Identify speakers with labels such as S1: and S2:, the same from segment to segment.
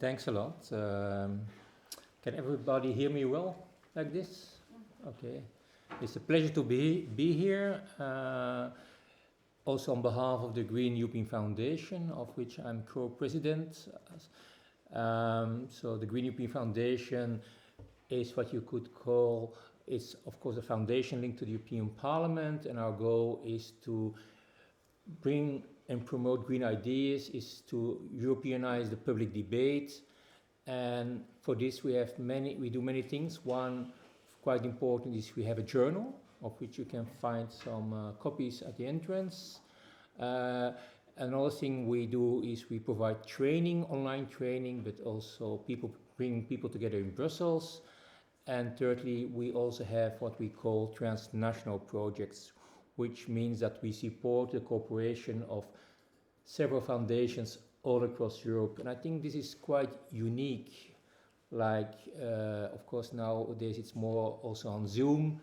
S1: Thanks a lot. Can everybody hear me well like this? Okay. It's a pleasure to be here. Also on behalf of the Green European Foundation, of which I'm co-president. So the Green European Foundation is what you could call, it's of course a foundation linked to the European Parliament, and our goal is to bring and promote green ideas, is to Europeanize the public debate. And for this we do many things. One quite important is we have a journal, of which you can find some copies at the entrance. Another thing we do is we provide training, online training, but also bring people together in Brussels. And thirdly, we also have what we call transnational projects, which means that we support the cooperation of several foundations all across Europe. And I think this is quite unique. Like, of course, nowadays it's more also on Zoom,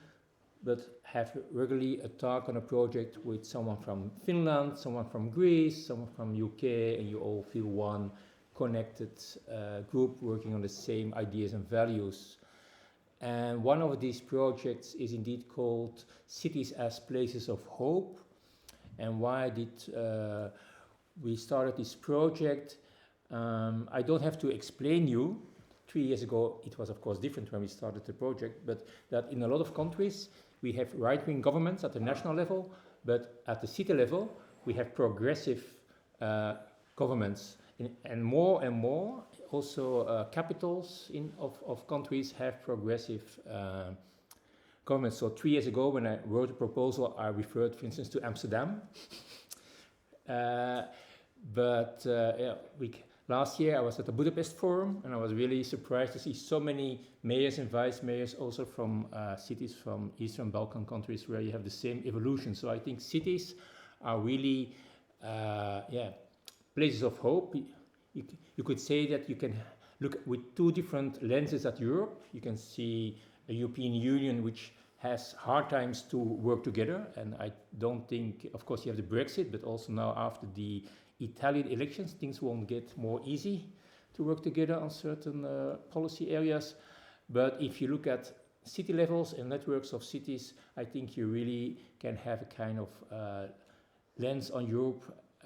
S1: but have regularly a talk on a project with someone from Finland, someone from Greece, someone from UK, and you all feel one connected group working on the same ideas and values. And one of these projects is indeed called Cities as Places of Hope. And why did we started this project? I don't have to explain you. 3 years ago, it was of course different when we started the project, but that in a lot of countries, we have right-wing governments at the national level, but at the city level, we have progressive governments. And more, also capitals of countries have progressive governments. So 3 years ago, when I wrote a proposal, I referred, for instance, to Amsterdam. Last year I was at the Budapest Forum, and I was really surprised to see so many mayors and vice mayors also from cities from Eastern Balkan countries where you have the same evolution. So I think cities are really places of hope. You could say that you can look with two different lenses at Europe. You can see a European Union which has hard times to work together, and I don't think, of course you have the Brexit, but also now after the Italian elections, things won't get more easy to work together on certain policy areas. But if you look at city levels and networks of cities, I think you really can have a kind of lens on Europe,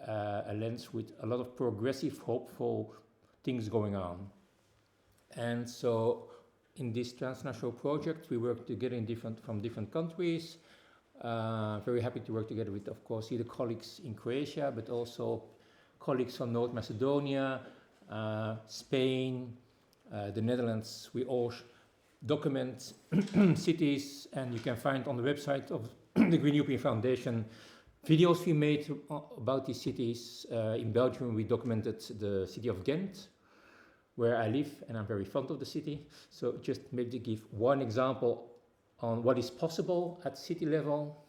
S1: a lens with a lot of progressive, hopeful things going on. And so in this transnational project, we work together from different countries. Very happy to work together with, of course, the colleagues in Croatia, but also colleagues from North Macedonia, Spain, the Netherlands. We all document cities, and you can find on the website of the Green European Foundation videos we made about these cities. In Belgium, we documented the city of Ghent, where I live, and I'm very fond of the city. So just maybe to give one example on what is possible at city level.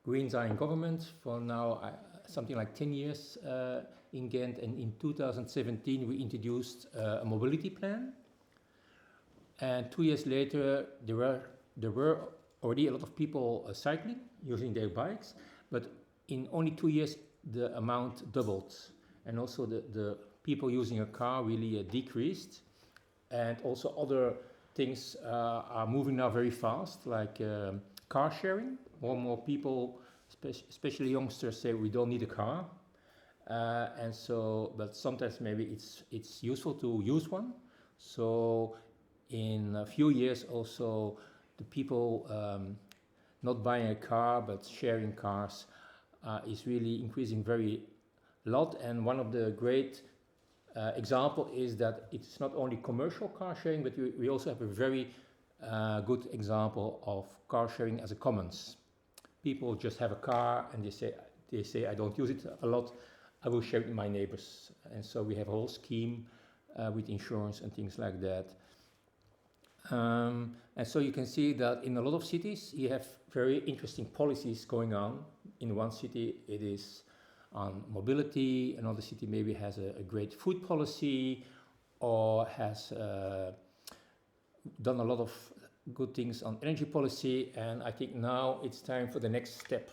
S1: Greens are in government for now something like 10 years in Ghent, and in 2017 we introduced a mobility plan. And 2 years later there were already a lot of people cycling, using their bikes, but in only 2 years the amount doubled, and also the people using a car really decreased. And also other things are moving now very fast, like car sharing. More and more people, especially youngsters, say we don't need a car. And so, but sometimes maybe it's useful to use one. So in a few years also, the people not buying a car but sharing cars is really increasing very a lot. And one of the great example is that it's not only commercial car sharing, but we also have a very good example of car sharing as a commons. People just have a car and they say I don't use it a lot, I will share it with my neighbors. And so we have a whole scheme with insurance and things like that. And so you can see that in a lot of cities you have very interesting policies going on. In one city it is on mobility, another city maybe has a great food policy, or has done a lot of good things on energy policy. And I think now it's time for the next step.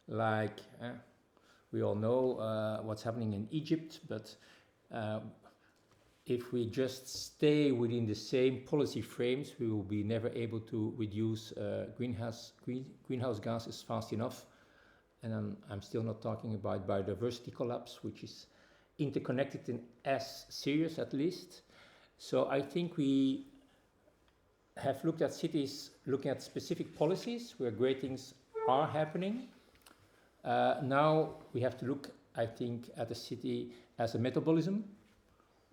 S1: Like We all know what's happening in Egypt, but if we just stay within the same policy frames, we will be never able to reduce greenhouse gases fast enough. And I'm still not talking about biodiversity collapse, which is interconnected and as serious at least. So I think we have looked at cities looking at specific policies where great things are happening. Now we have to look, I think, at the city as a metabolism.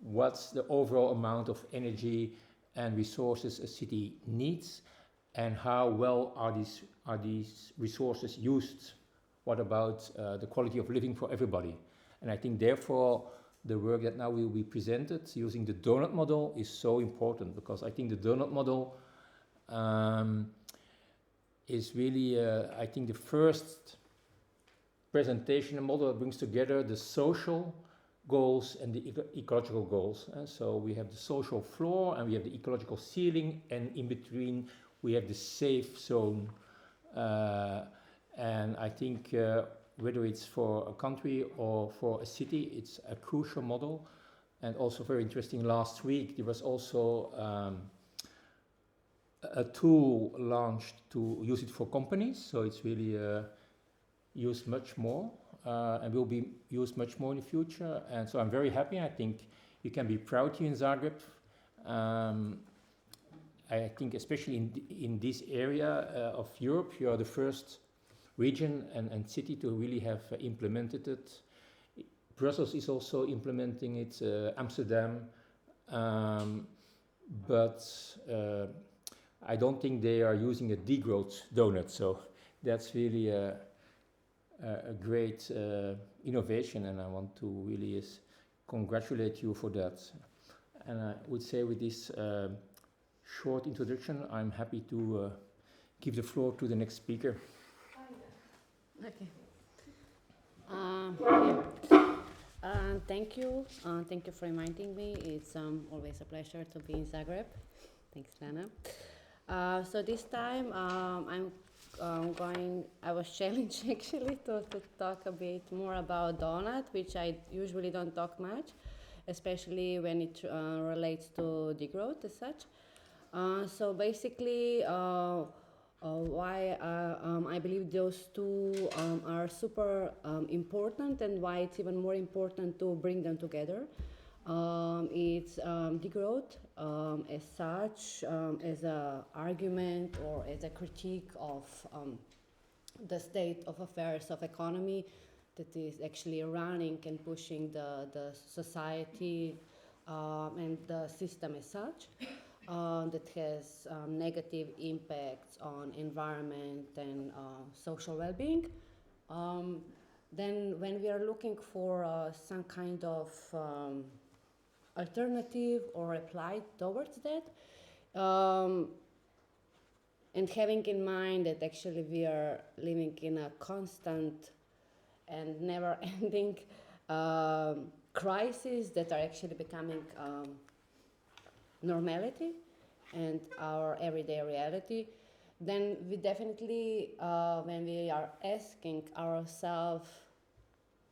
S1: What's the overall amount of energy and resources a city needs, and how well are these resources used? What about the quality of living for everybody? And I think therefore the work that now will be presented using the doughnut model is so important, because I think the doughnut model is really, I think, the first presentation model that brings together the social goals and the ecological goals. And so we have the social floor and we have the ecological ceiling, and in between we have the safe zone. And I think whether it's for a country or for a city, it's a crucial model. And also very interesting, last week there was also a tool launched to use it for companies. So it's really used much more and will be used much more in the future. And so I'm very happy. I think you can be proud here in Zagreb. I think especially in this area of Europe, you are the first region and city to really have implemented it. Brussels is also implementing it, Amsterdam, but I don't think they are using a degrowth doughnut, so that's really a great innovation, and I want to really congratulate you for that. And I would say with this short introduction, I'm happy to give the floor to the next speaker.
S2: Okay. Thank you. Thank you for inviting me. It's always a pleasure to be in Zagreb. Thanks, Lana. So this time I was challenged actually to talk a bit more about doughnut, which I usually don't talk much, especially when it relates to degrowth as such. So basically, why I believe those two are super important, and why it's even more important to bring them together. It's degrowth as such, as an argument or as a critique of the state of affairs of economy that is actually running and pushing the society and the system as such. That has negative impacts on environment and social well-being. Then when we are looking for some kind of alternative or reply towards that, and having in mind that actually we are living in a constant and never-ending crisis that are actually becoming normality and our everyday reality, then we definitely, when we are asking ourselves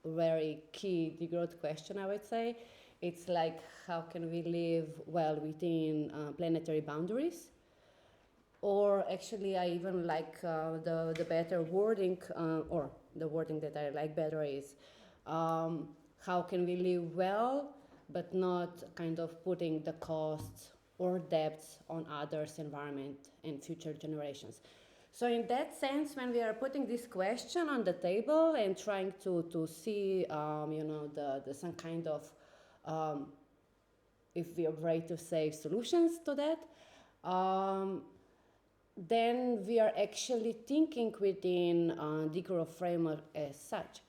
S2: very key degrowth question, I would say, it's like, how can we live well within planetary boundaries? Or actually, I even like the better wording, or the wording that I like better is, how can we live well, but not kind of putting the costs or debts on others, environment, and future generations. So in that sense, when we are putting this question on the table and trying to see, the some kind of, if we are ready to say, solutions to that, then we are actually thinking within degrowth framework as such.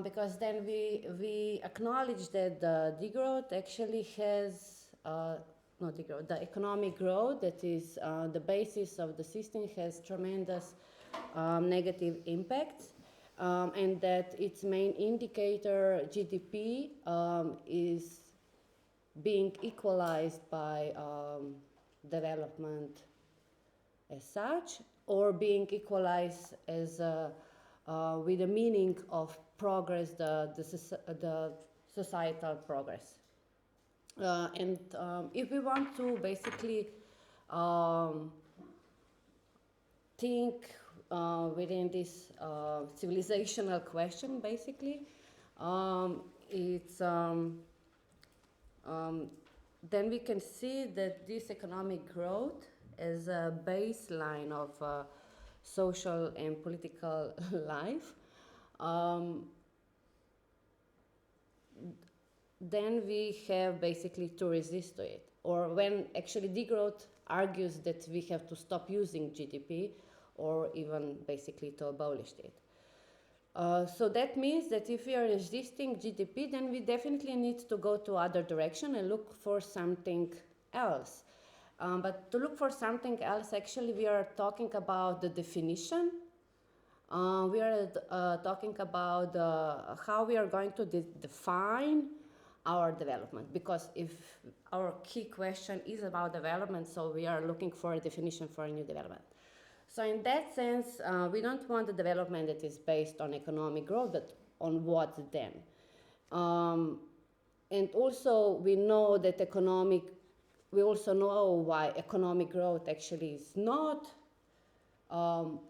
S2: Because then we acknowledge that the degrowth actually has, the economic growth that is the basis of the system has tremendous negative impacts, and that its main indicator, GDP, is being equalized by development as such, or being equalized as with the meaning of progress, the societal progress. And if we want to basically think within this civilizational question, basically, then we can see that this economic growth as a baseline of social and political life. Then we have basically to resist to it. Or when actually degrowth argues that we have to stop using GDP or even basically to abolish it. So that means that if we are resisting GDP, then we definitely need to go to other direction and look for something else. But to look for something else, actually, we are talking about the definition. We are talking about how we are going to define our development. Because if our key question is about development, so we are looking for a definition for a new development. So in that sense, we don't want a development that is based on economic growth, but on what then? And also we know that we also know why economic growth actually is not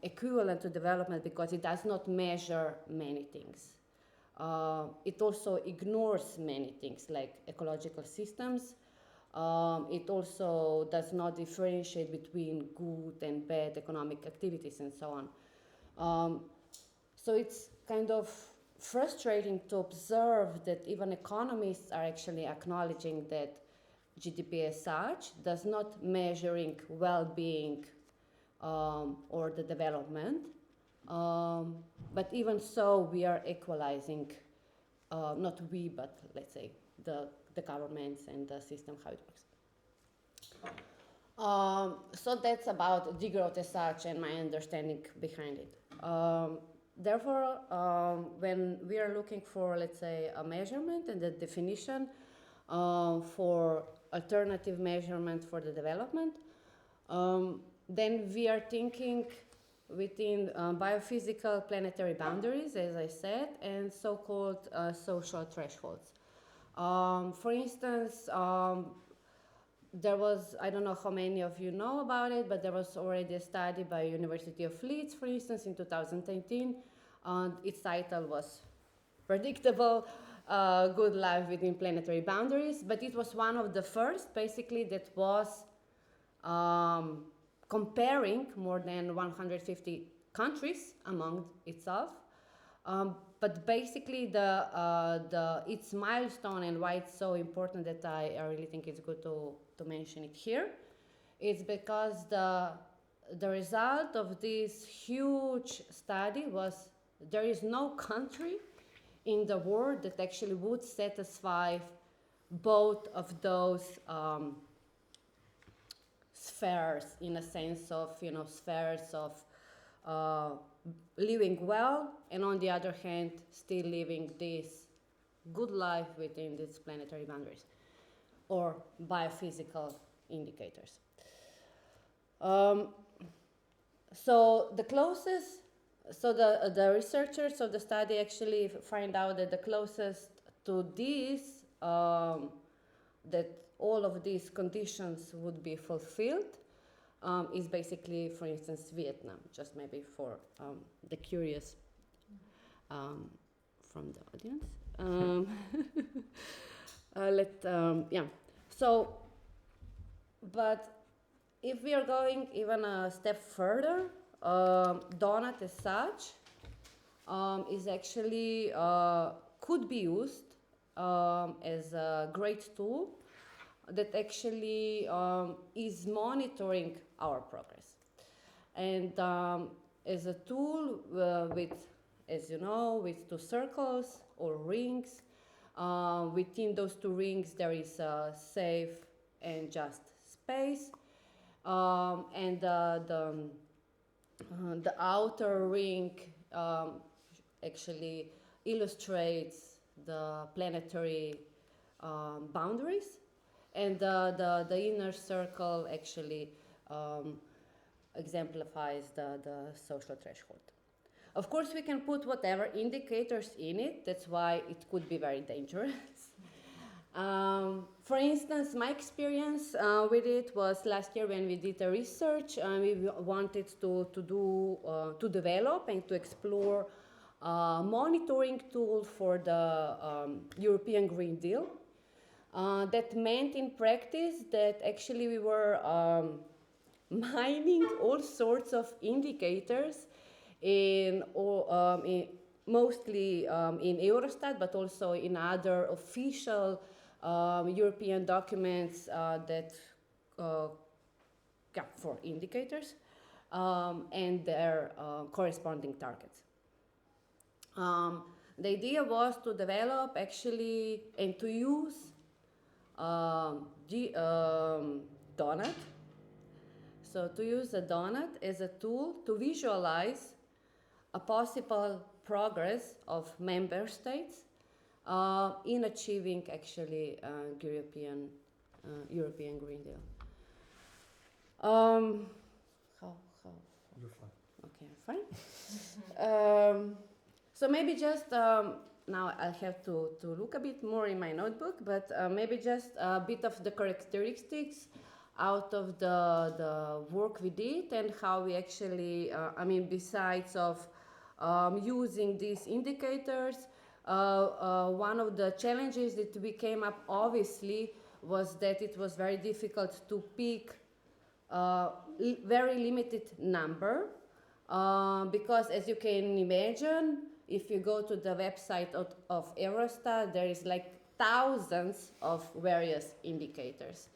S2: equivalent to development, because it does not measure many things. It also ignores many things like ecological systems. It also does not differentiate between good and bad economic activities and so on. So it's kind of frustrating to observe that even economists are actually acknowledging that GDP as such does not measuring well-being or the development. But even so, we are equalizing, not we, but let's say the governments and the system, how it works. So that's about degrowth as such and my understanding behind it. Therefore, when we are looking for, let's say, a measurement and the definition for alternative measurement for the development, then we are thinking within biophysical planetary boundaries, as I said, and so-called social thresholds. For instance, there was, I don't know how many of you know about it, but there was already a study by University of Leeds, for instance, in 2018. Its title was Predictable Good Life Within Planetary Boundaries, but it was one of the first, basically, that was comparing more than 150 countries among itself. But basically, its milestone and why it's so important that I really think it's good to mention it here, is because the result of this huge study was there is no country in the world that actually would satisfy both of those spheres, in a sense of, spheres of living well, and on the other hand, still living this good life within these planetary boundaries, or biophysical indicators. So the researchers of the study actually find out that the closest to this, that all of these conditions would be fulfilled, is basically, for instance, Vietnam, just maybe for the curious from the audience. So, but if we are going even a step further, doughnut as such is actually, could be used as a great tool that actually is monitoring our progress. And as a tool with, as you know, with two circles or rings, within those two rings there is a safe and just space, and the outer ring actually illustrates the planetary boundaries, and the inner circle actually exemplifies the social threshold. Of course, we can put whatever indicators in it. That's why it could be very dangerous. For instance, my experience with it was last year when we did a research. We wanted to develop and to explore a monitoring tool for the European Green Deal. That meant in practice that actually we were mining all sorts of indicators mostly in Eurostat, but also in other official European documents for indicators and their corresponding targets. The idea was to develop actually and to use doughnut. So to use the doughnut as a tool to visualize a possible progress of member states in achieving actually European Green Deal. How?
S3: You're fine.
S2: Okay, fine. So maybe just now I'll have to look a bit more in my notebook, but maybe just a bit of the characteristics out of the work we did and how we actually, besides of using these indicators, one of the challenges that we came up obviously was that it was very difficult to pick very limited number because as you can imagine, if you go to the website of Eurostat, there is like thousands of various indicators.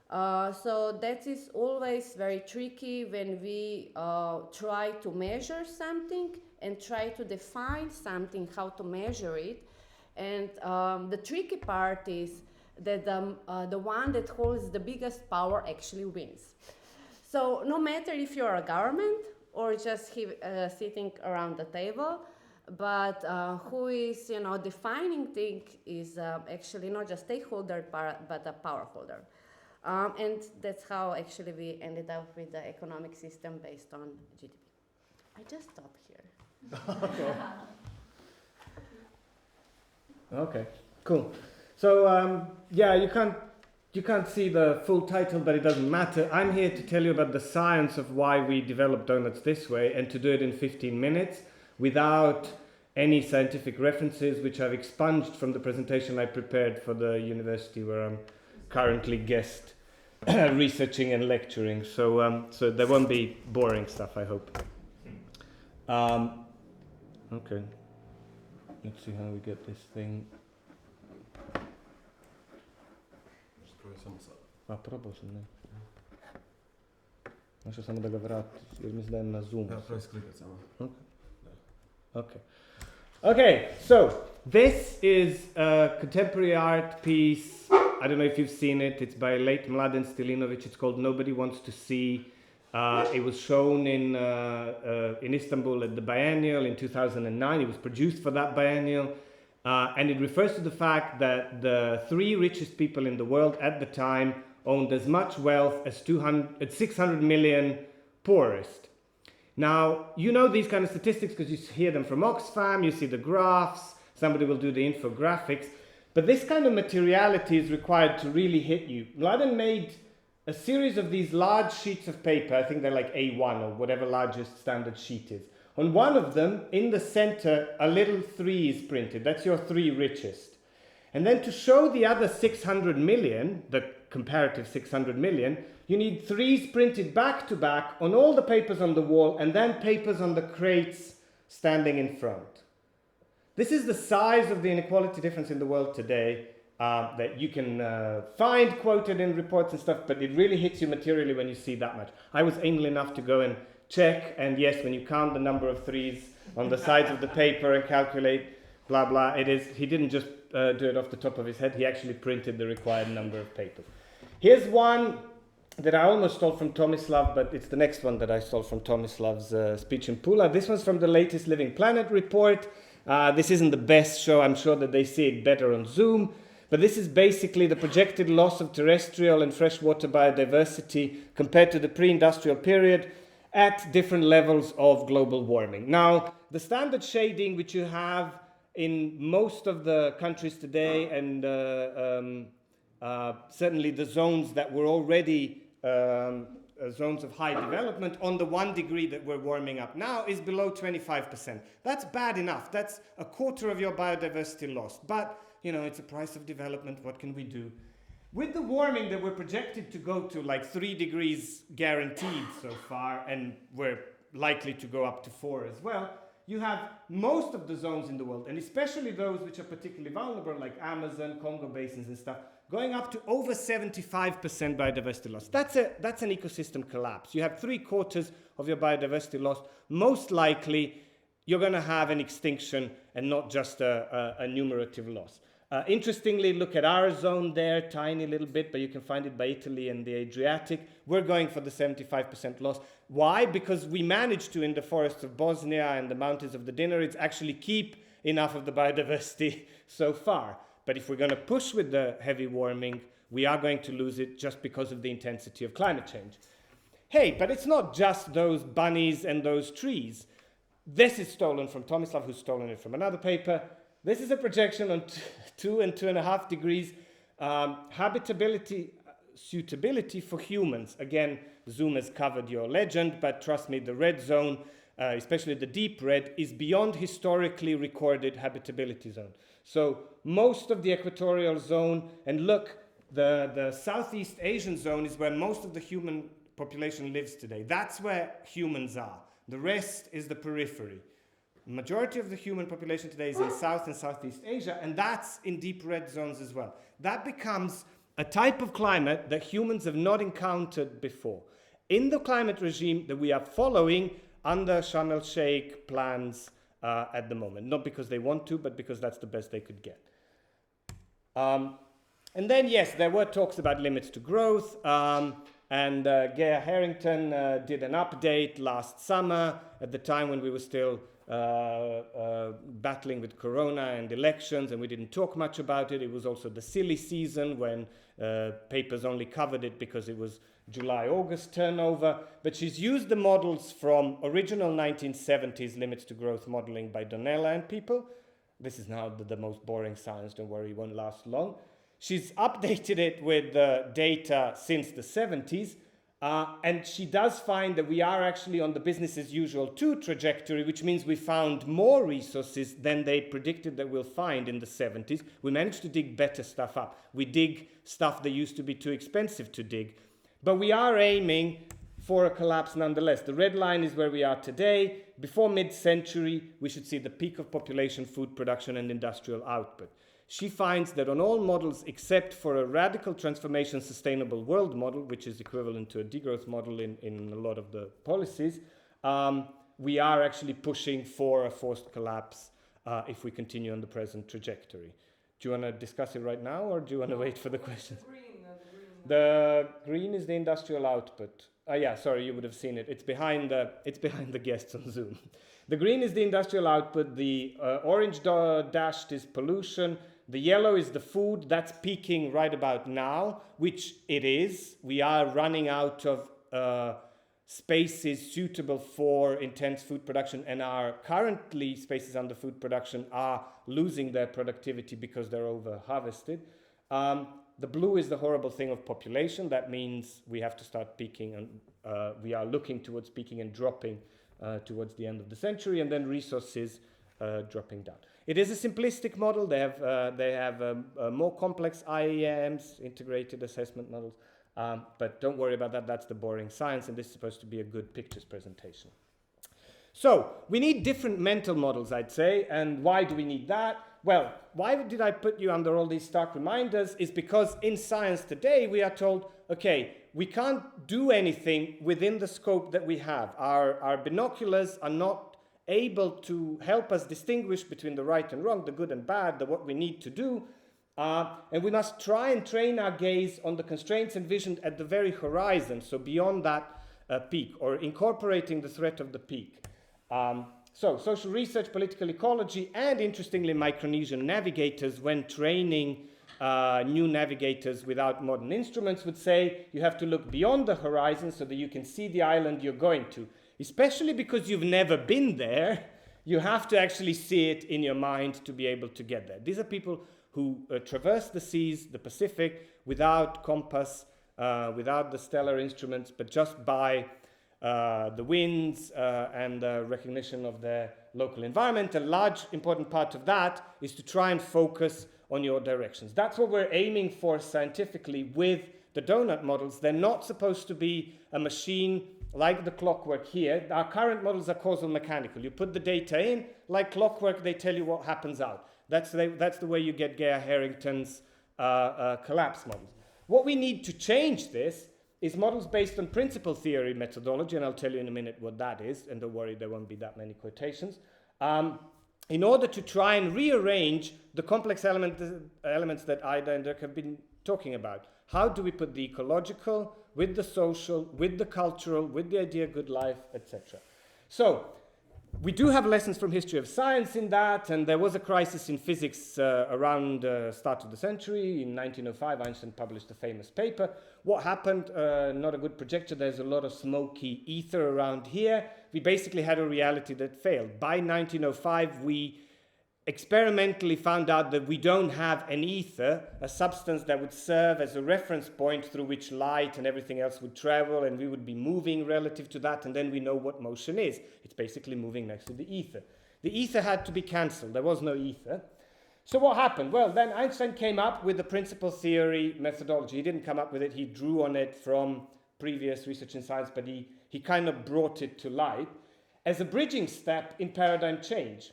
S2: So that is always very tricky when we try to measure something and try to define something, how to measure it. And the tricky part is that the one that holds the biggest power actually wins. So no matter if you're a government or just sitting around the table, but who is defining things is actually not just stakeholder but a power holder. And that's how actually we ended up with the economic system based on GDP. I just stop here.
S3: Okay. Okay, cool. So you can't see the full title, but it doesn't matter. I'm here to tell you about the science of why we develop donuts this way and to do it in 15 minutes without any scientific references, which I've expunged from the presentation I prepared for the university where I'm currently guest researching and lecturing. So there won't be boring stuff, I hope. Okay. Let's see how we get this thing. Probao sam, ne. Našao samo da ga vrati, jer mislim da je na Zoom. Okay, so this is a contemporary art piece. I don't know if you've seen it. It's by late Mladen Stilinovic. It's called Nobody Wants to See. It was shown in Istanbul at the biennial in 2009. It was produced for that biennial. And it refers to the fact that the 3 richest people in the world at the time owned as much wealth as 600 million poorest. Now, you know these kind of statistics because you hear them from Oxfam, you see the graphs, somebody will do the infographics. But this kind of materiality is required to really hit you. Mladen made a series of these large sheets of paper, I think they're like A1 or whatever largest standard sheet is. On one of them, in the center, a little 3 is printed. That's your 3 richest. And then to show the other 600 million, the comparative 600 million, you need 3s printed back to back on all the papers on the wall and then papers on the crates standing in front. This is the size of the inequality difference in the world today that you can find quoted in reports and stuff, but it really hits you materially when you see that much. I was anal enough to go and check, and yes, when you count the number of 3s on the sides of the paper and calculate blah blah, he didn't just do it off the top of his head, he actually printed the required number of papers. Here's one that I almost stole from Tomislav, but it's the next one that I stole from Tomislav's speech in Pula. This one's from the latest Living Planet report. This isn't the best show, I'm sure that they see it better on Zoom, but this is basically the projected loss of terrestrial and freshwater biodiversity compared to the pre-industrial period at different levels of global warming. Now, the standard shading which you have in most of the countries today, and certainly the zones that were already zones of high development, on the 1 degree that we're warming up now, is below 25%. That's bad enough. That's a quarter of your biodiversity lost. But, you know, it's a price of development. What can we do? With the warming that we're projected to go to like 3 degrees guaranteed so far, and we're likely to go up to 4 as well, you have most of the zones in the world, and especially those which are particularly vulnerable, like Amazon, Congo basins and stuff, going up to over 75% biodiversity loss. That's an ecosystem collapse. You have 3/4 of your biodiversity lost. Most likely, you're going to have an extinction and not just a numerative loss. Interestingly, look at our zone there, tiny little bit, but you can find it by Italy and the Adriatic. We're going for the 75% loss. Why? Because we managed to, in the forests of Bosnia and the mountains of the Dinarids, actually keep enough of the biodiversity so far. But if we're going to push with the heavy warming, we are going to lose it just because of the intensity of climate change. Hey, but it's not just those bunnies and those trees. This is stolen from Tomislav, who's stolen it from another paper. This is a projection on 2 and 2.5 degrees habitability, suitability for humans. Again, Zoom has covered your legend, but trust me, the red zone, especially the deep red, is beyond historically recorded habitability zone. So most of the equatorial zone, and look, the Southeast Asian zone is where most of the human population lives today. That's where humans are. The rest is the periphery. The majority of the human population today is in South and Southeast Asia, and that's in deep red zones as well. That becomes a type of climate that humans have not encountered before. In the climate regime that we are following under Sharm el-Sheikh plans at the moment. Not because they want to, but because that's the best they could get. And then, yes, there were talks about limits to growth, and Gaia Harrington did an update last summer at the time when we were still battling with Corona and elections, and we didn't talk much about it. It was also the silly season when papers only covered it because it was July-August turnover. But she's used the models from original 1970s limits to growth modeling by Donella and people. This is now the most boring science, don't worry, it won't last long. She's updated it with data since the 70s, and she does find that we are actually on the business as usual 2 trajectory, which means we found more resources than they predicted that we'll find in the 70s. We managed to dig better stuff up. We dig stuff that used to be too expensive to dig. But we are aiming for a collapse nonetheless. The red line is where we are today. Before mid-century, we should see the peak of population, food production, and industrial output. She finds that on all models except for a radical transformation sustainable world model, which is equivalent to a degrowth model in a lot of the policies, we are actually pushing for a forced collapse if we continue on the present trajectory. Do you want to discuss it right now, or do you want to wait for the questions? The green is the industrial output. Yeah, sorry, you would have seen it. It's behind the guests on Zoom. The green is the industrial output. The orange dashed is pollution. The yellow is the food. That's peaking right about now, which it is. We are running out of spaces suitable for intense food production, and our currently spaces under food production are losing their productivity because they're over-harvested. The blue is the horrible thing of population. That means we have to start peaking, and we are looking towards peaking and dropping towards the end of the century, and then resources dropping down. It is a simplistic model. They have more complex IAMs, integrated assessment models, but don't worry about that. That's the boring science, and this is supposed to be a good pictures presentation. So we need different mental models, I'd say, and why do we need that? Well, why did I put you under all these stark reminders is because in science today we are told, okay, we can't do anything within the scope that we have. Our binoculars are not able to help us distinguish between the right and wrong, the good and bad, what we need to do. And we must try and train our gaze on the constraints envisioned at the very horizon, so beyond that peak, or incorporating the threat of the peak. So social research, political ecology, and interestingly Micronesian navigators, when training new navigators without modern instruments, would say you have to look beyond the horizon so that you can see the island you're going to. Especially because you've never been there, You have to actually see it in your mind to be able to get there. These are people who traverse the seas, the Pacific, without compass, without the stellar instruments, but just by the winds and the recognition of their local environment. A large important part of that is to try and focus on your directions. That's what we're aiming for scientifically with the donut models. They're not supposed to be a machine like the clockwork here. Our current models are causal mechanical. You put the data in, like clockwork, they tell you what happens out. That's the way you get Geir Harrington's collapse models. What we need to change this is models based on principal theory methodology, and I'll tell you in a minute what that is, and don't worry, there won't be that many quotations, in order to try and rearrange the complex elements that Ajda and Dirk have been talking about. How do we put the ecological with the social, with the cultural, with the idea of good life, etc. So, we do have lessons from history of science in that, and there was a crisis in physics around the start of the century. In 1905, Einstein published a famous paper. What happened? Not a good projector. There's a lot of smoky ether around here. We basically had a reality that failed. By 1905, we experimentally found out that we don't have an ether, a substance that would serve as a reference point through which light and everything else would travel, and we would be moving relative to that, and then we know what motion is. It's basically moving next to the ether. The ether had to be cancelled. There was no ether. So what happened? Well, then Einstein came up with the principal theory methodology. He didn't come up with it. He drew on it from previous research in science, but he kind of brought it to light as a bridging step in paradigm change.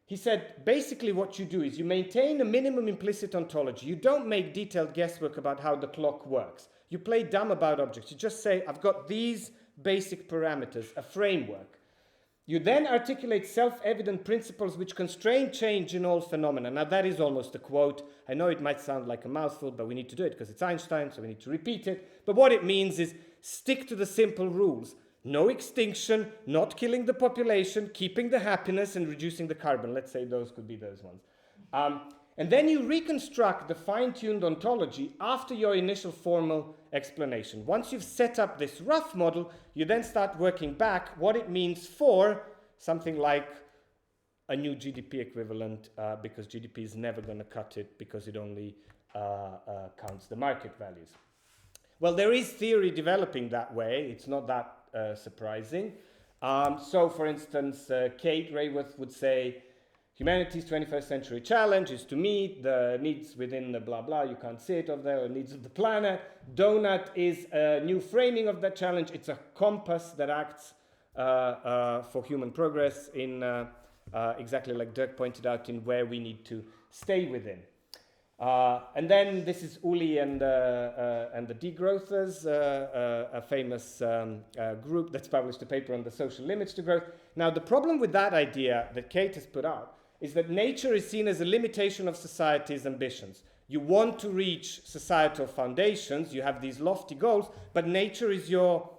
S3: He said, basically what you do is you maintain a minimum implicit ontology. You don't make detailed guesswork about how the clock works. You play dumb about objects. You just say, I've got these basic parameters, a framework. You then articulate self-evident principles which constrain change in all phenomena. Now that is almost a quote. I know it might sound like a mouthful, but we need to do it because it's Einstein, so we need to repeat it. But what it means is stick to the simple rules. No extinction, not killing the population, keeping the happiness and reducing the carbon. Let's say those could be those ones. And then you reconstruct the fine-tuned ontology after your initial formal explanation. Once you've set up this rough model, you then start working back what it means for something like a new GDP equivalent, because GDP is never going to cut it because it only counts the market values. Well, there is theory developing that way. It's not that surprising. So, for instance, Kate Raworth would say, humanity's 21st century challenge is to meet the needs within the blah blah, you can't see it over there, or needs of the planet. Doughnut is a new framing of that challenge. It's a compass that acts for human progress in exactly like Dirk pointed out, in where we need to stay within. And then this is Uli and the degrowthers, a famous group that's published a paper on the social limits to growth. Now, the problem with that idea that Kate has put out is that nature is seen as a limitation of society's ambitions. You want to reach societal foundations, you have these lofty goals, but nature is your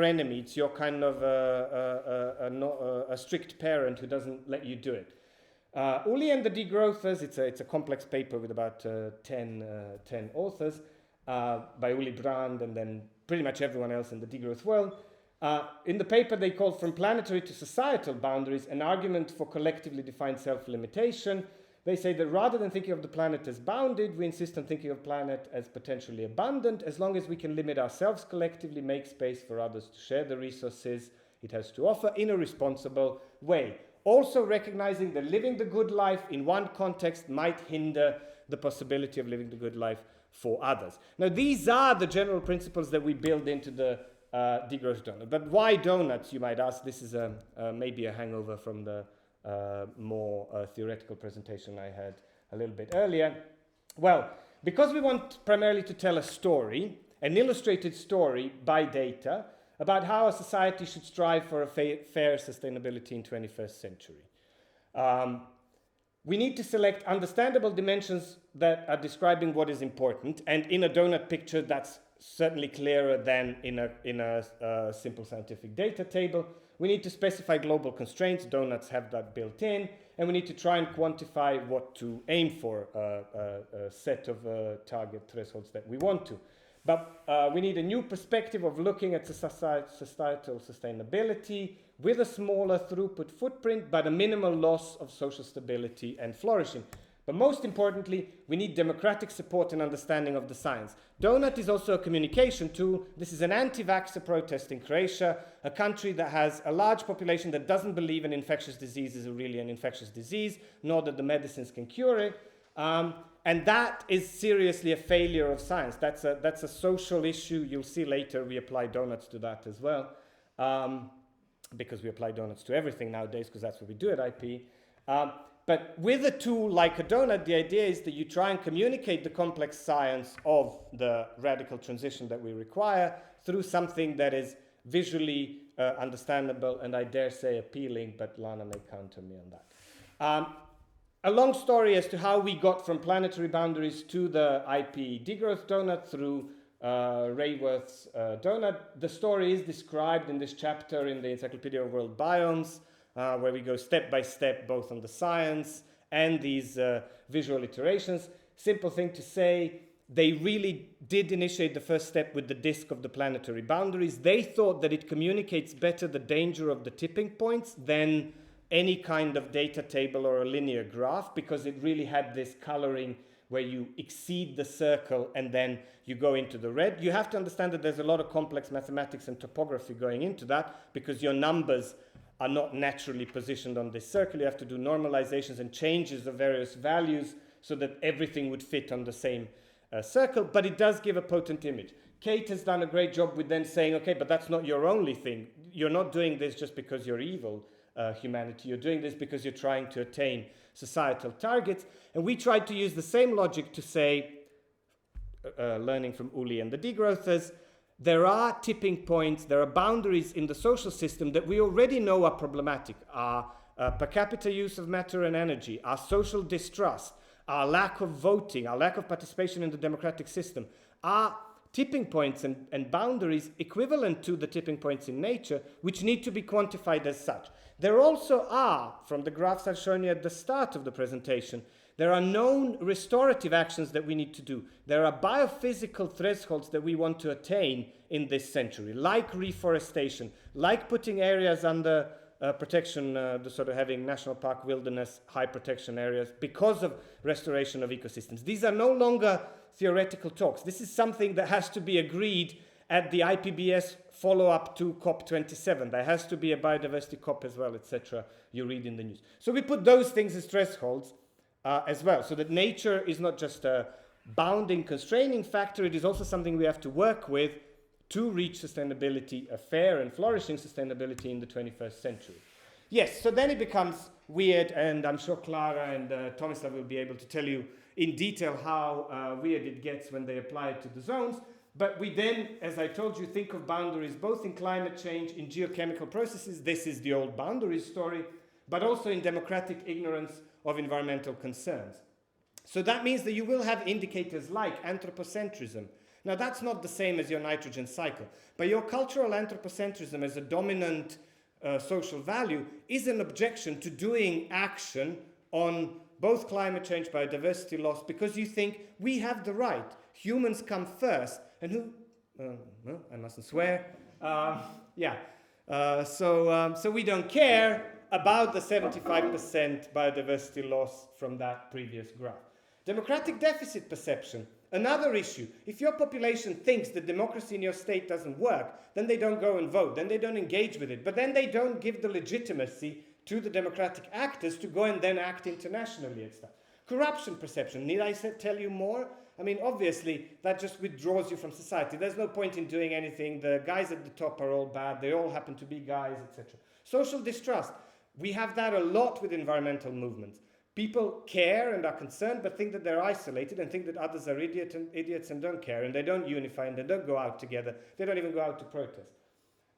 S3: enemy. It's your kind of a strict parent who doesn't let you do it. Uli and the degrowthers, it's a complex paper with about 10 authors, by Uli Brand and then pretty much everyone else in the degrowth world. In the paper they called From Planetary to Societal Boundaries, an argument for collectively defined self-limitation. They say that rather than thinking of the planet as bounded, we insist on thinking of the planet as potentially abundant. As long as we can limit ourselves collectively, make space for others to share the resources it has to offer in a responsible way. Also recognizing that living the good life in one context might hinder the possibility of living the good life for others. Now, these are the general principles that we build into the degrowth donut. But why donuts, you might ask? This is maybe a hangover from the more theoretical presentation I had a little bit earlier. Well, because we want primarily to tell a story, an illustrated story by data, about how a society should strive for a fair sustainability in 21st century. We need to select understandable dimensions that are describing what is important, and in a donut picture that's certainly clearer than in a simple scientific data table. We need to specify global constraints, donuts have that built in, and we need to try and quantify what to aim for, a set of target thresholds that we want to. But we need a new perspective of looking at societal sustainability with a smaller throughput footprint, but a minimal loss of social stability and flourishing. But most importantly, we need democratic support and understanding of the science. Doughnut is also a communication tool. This is an anti-vaxxer protest in Croatia, a country that has a large population that doesn't believe an infectious disease is really an infectious disease, nor that the medicines can cure it. And that is seriously a failure of science. That's a social issue. You'll see later we apply donuts to that as well, because we apply donuts to everything nowadays, because that's what we do at IP. But with a tool like a donut, the idea is that you try and communicate the complex science of the radical transition that we require through something that is visually understandable and, I dare say, appealing, but Lana may counter me on that. A long story as to how we got from planetary boundaries to the IP degrowth donut through Rayworth's donut. The story is described in this chapter in the Encyclopedia of World Biomes, where we go step by step both on the science and these visual iterations. Simple thing to say, they really did initiate the first step with the disk of the planetary boundaries. They thought that it communicates better the danger of the tipping points than any kind of data table or a linear graph, because it really had this coloring where you exceed the circle and then you go into the red. You have to understand that there's a lot of complex mathematics and topography going into that, because your numbers are not naturally positioned on this circle. You have to do normalizations and changes of various values so that everything would fit on the same circle, but it does give a potent image. Kate has done a great job with then saying, okay, but that's not your only thing. You're not doing this just because you're evil, humanity. You're doing this because you're trying to attain societal targets. And we tried to use the same logic to say, learning from Uli and the degrowthers, there are tipping points, there are boundaries in the social system that we already know are problematic. Our per capita use of matter and energy, our social distrust, our lack of voting, our lack of participation in the democratic system, are tipping points and boundaries equivalent to the tipping points in nature, which need to be quantified as such. There also are, from the graphs I've shown you at the start of the presentation, there are known restorative actions that we need to do. There are biophysical thresholds that we want to attain in this century, like reforestation, like putting areas under protection, the sort of having national park, wilderness, high protection areas because of restoration of ecosystems. These are no longer theoretical talks. This is something that has to be agreed at the IPBS follow-up to COP27. There has to be a biodiversity COP as well, etc. You read in the news. So we put those things as thresholds as well, so that nature is not just a bounding, constraining factor, it is also something we have to work with to reach sustainability, a fair and flourishing sustainability in the 21st century. Yes, so then it becomes weird, and I'm sure Clara and Tomislav will be able to tell you in detail how weird it gets when they apply it to the zones. But we then, as I told you, think of boundaries both in climate change, in geochemical processes, this is the old boundaries story, but also in democratic ignorance of environmental concerns. So that means that you will have indicators like anthropocentrism. Now that's not the same as your nitrogen cycle, but your cultural anthropocentrism as a dominant social value is an objection to doing action on both climate change, biodiversity loss, because you think we have the right, humans come first, and who, no, I mustn't swear, so we don't care about the 75% biodiversity loss from that previous graph. Democratic deficit perception, another issue. If your population thinks that democracy in your state doesn't work, then they don't go and vote, then they don't engage with it, but then they don't give the legitimacy to the democratic actors to go and then act internationally and stuff. Corruption perception, need I tell you more? I mean, obviously, that just withdraws you from society. There's no point in doing anything. The guys at the top are all bad. They all happen to be guys, etc. Social distrust. We have that a lot with environmental movements. People care and are concerned, but think that they're isolated and think that others are idiots and don't care, and they don't unify and they don't go out together. They don't even go out to protest.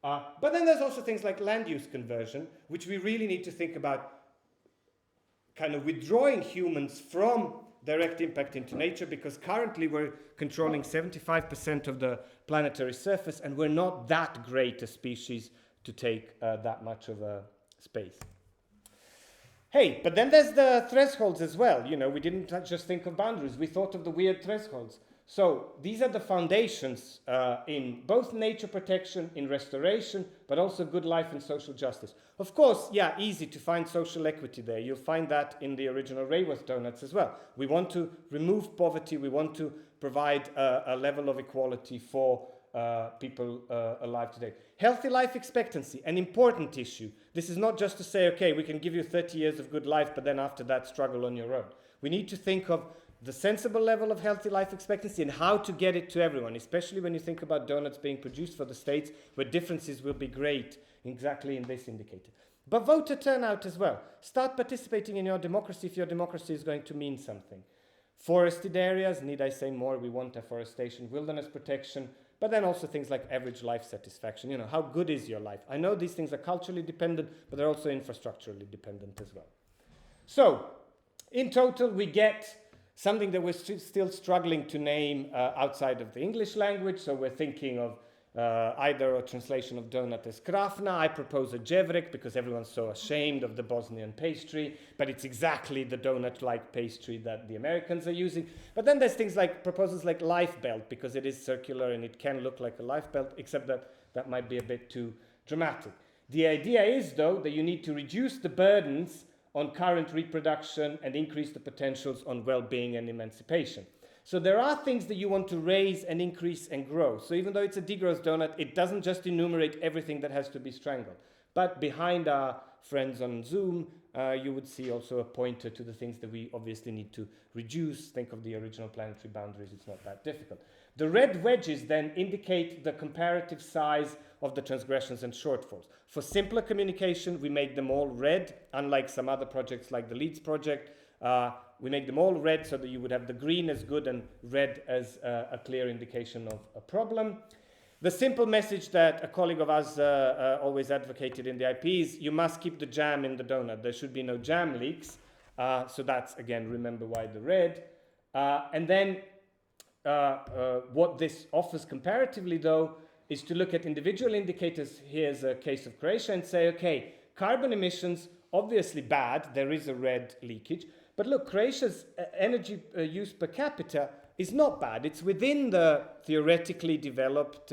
S3: But then there's also things like land use conversion, which we really need to think about kind of withdrawing humans from direct impact into nature, because currently we're controlling 75% of the planetary surface, and we're not that great a species to take that much of a space. Hey, but then there's the thresholds as well. You know, we didn't just think of boundaries. We thought of the weird thresholds. So these are the foundations in both nature protection, in restoration, but also good life and social justice. Of course, yeah, easy to find social equity there. You'll find that in the original Raworth donuts as well. We want to remove poverty. We want to provide a level of equality for people alive today. Healthy life expectancy, an important issue. This is not just to say, okay, we can give you 30 years of good life, but then after that, struggle on your own. We need to think of the sensible level of healthy life expectancy and how to get it to everyone, especially when you think about donuts being produced for the states where differences will be great exactly in this indicator. But voter turnout as well. Start participating in your democracy if your democracy is going to mean something. Forested areas, need I say more? We want afforestation, wilderness protection, but then also things like average life satisfaction. You know, how good is your life? I know these things are culturally dependent, but they're also infrastructurally dependent as well. So, in total, we get something that we're still struggling to name outside of the English language. So we're thinking of either a translation of donut as krafna. I propose a jevrek because everyone's so ashamed of the Bosnian pastry, but it's exactly the donut-like pastry that the Americans are using. But then there's things like proposals like life belt because it is circular and it can look like a life belt, except that that might be a bit too dramatic. The idea is, though, that you need to reduce the burdens on current reproduction and increase the potentials on well-being and emancipation. So there are things that you want to raise and increase and grow. So even though it's a degrowth donut, it doesn't just enumerate everything that has to be strangled. But behind our friends on Zoom, you would see also a pointer to the things that we obviously need to reduce. Think of the original planetary boundaries, it's not that difficult. The red wedges then indicate the comparative size of the transgressions and shortfalls. For simpler communication, we make them all red, unlike some other projects like the Leeds project. We make them all red so that you would have the green as good and red as a clear indication of a problem. The simple message that a colleague of ours always advocated in the IP is you must keep the jam in the donut. There should be no jam leaks. So that's, again, remember why the red. And then what this offers comparatively, though, is to look at individual indicators. Here's a case of Croatia and say, okay, carbon emissions, obviously bad. There is a red leakage. But look, Croatia's energy use per capita is not bad. It's within the theoretically developed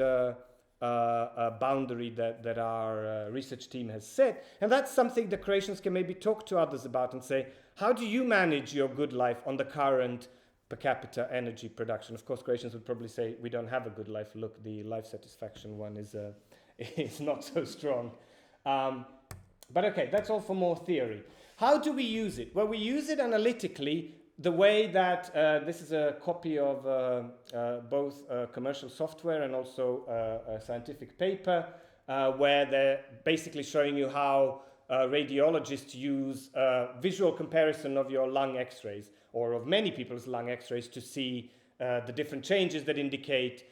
S3: boundary that our research team has set. And that's something the Croatians can maybe talk to others about and say, how do you manage your good life on the current per capita energy production? Of course, Croatians would probably say, we don't have a good life. Look, the life satisfaction one is not so strong. But okay, that's all for more theory. How do we use it? Well, we use it analytically the way that this is a copy of both commercial software and also a scientific paper where they're basically showing you how radiologists use visual comparison of your lung x-rays or of many people's lung x-rays to see the different changes that indicate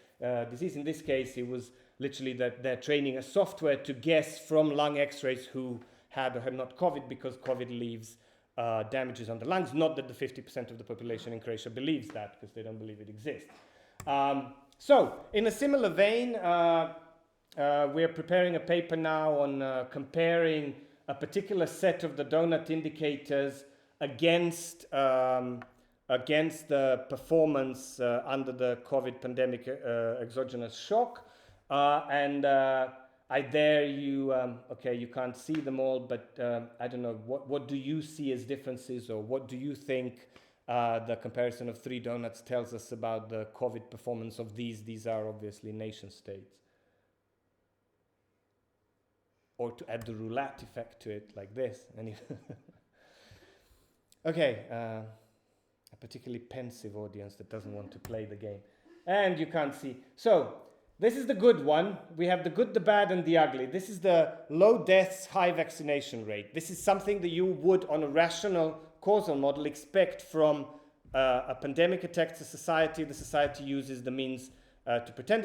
S3: disease. In this case, it was literally that they're training a software to guess from lung x-rays who had or had not COVID, because COVID leaves damages on the lungs. Not that the 50% of the population in Croatia believes that, because they don't believe it exists. So, in a similar vein, we're preparing a paper now on comparing a particular set of the donut indicators against the performance under the COVID pandemic exogenous shock. I dare you, okay, you can't see them all, but I don't know, what do you see as differences, or what do you think the comparison of 3 donuts tells us about the COVID performance of these? These are obviously nation states. Or to add the roulette effect to it, like this. Okay, a particularly pensive audience that doesn't want to play the game. And you can't see. So, this is the good one. We have the good, the bad, and the ugly. This is the low deaths, high vaccination rate. This is something that you would, on a rational causal model, expect from a pandemic attacks a society. The society uses the means to protect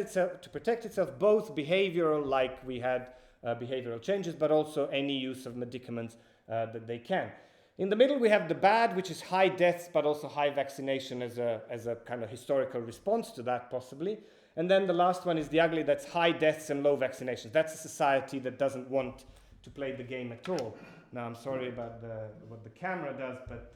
S3: itself, both behavioral, like we had behavioral changes, but also any use of medicaments that they can. In the middle, we have the bad, which is high deaths, but also high vaccination as a kind of historical response to that, possibly. And then the last one is the ugly, that's high deaths and low vaccinations. That's a society that doesn't want to play the game at all. Now, I'm sorry about what the camera does, but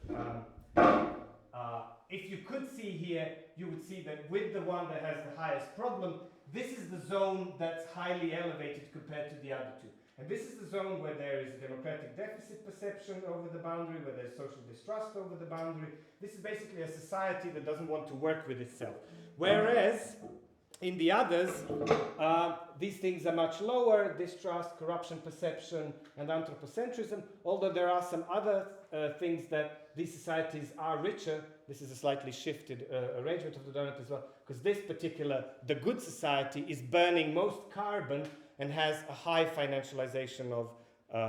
S3: if you could see here, you would see that with the one that has the highest problem, this is the zone that's highly elevated compared to the other two. And this is the zone where there is democratic deficit perception over the boundary, where there's social distrust over the boundary. This is basically a society that doesn't want to work with itself. Whereas in the others, these things are much lower: distrust, corruption perception, and anthropocentrism, although there are some other things that these societies are richer. This is a slightly shifted arrangement of the donut as well, because this particular, the good society, is burning most carbon and has a high financialization of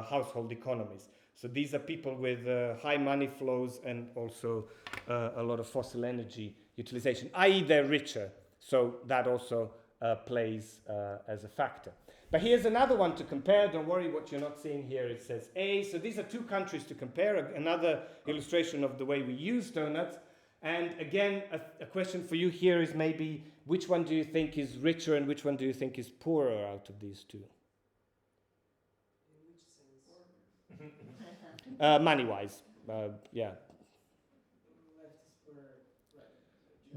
S3: household economies. So these are people with high money flows and also a lot of fossil energy utilization, i.e. they're richer. So that also plays as a factor. But here's another one to compare. Don't worry what you're not seeing here. It says A. So these are two countries to compare. Another illustration of the way we use donuts. And again, a question for you here is maybe which one do you think is richer and which one do you think is poorer out of these two?
S4: In which sense?
S3: Money-wise, yeah.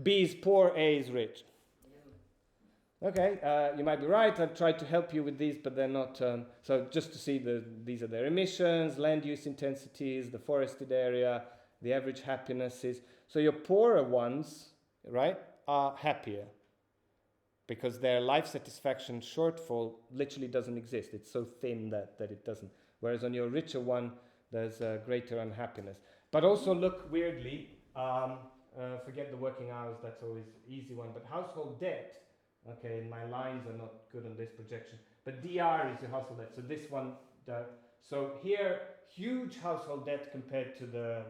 S3: B is poor, A is rich. Okay, you might be right. I've tried to help you with these, but they're not. So just to see, these are their emissions, land use intensities, the forested area, the average happinesses. So your poorer ones, right, are happier because their life satisfaction shortfall literally doesn't exist. It's so thin that it doesn't. Whereas on your richer one, there's greater unhappiness. But also look weirdly, forget the working hours, that's always an easy one, but household debt. Okay, my lines are not good on this projection, but DR is your household debt. So this one, so here, huge household debt compared to the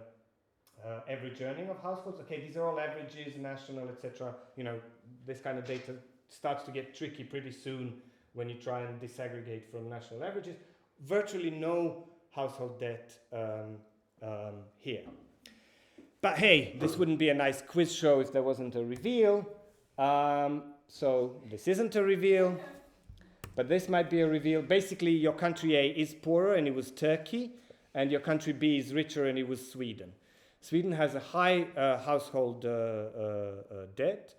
S3: average earning of households. Okay, these are all averages, national, etc. You know, this kind of data starts to get tricky pretty soon when you try and disaggregate from national averages. Virtually no household debt here. But hey, this wouldn't be a nice quiz show if there wasn't a reveal. So this isn't a reveal, but this might be a reveal. Basically, your country A is poorer, and it was Turkey, and your country B is richer, and it was Sweden. Sweden has a high household debt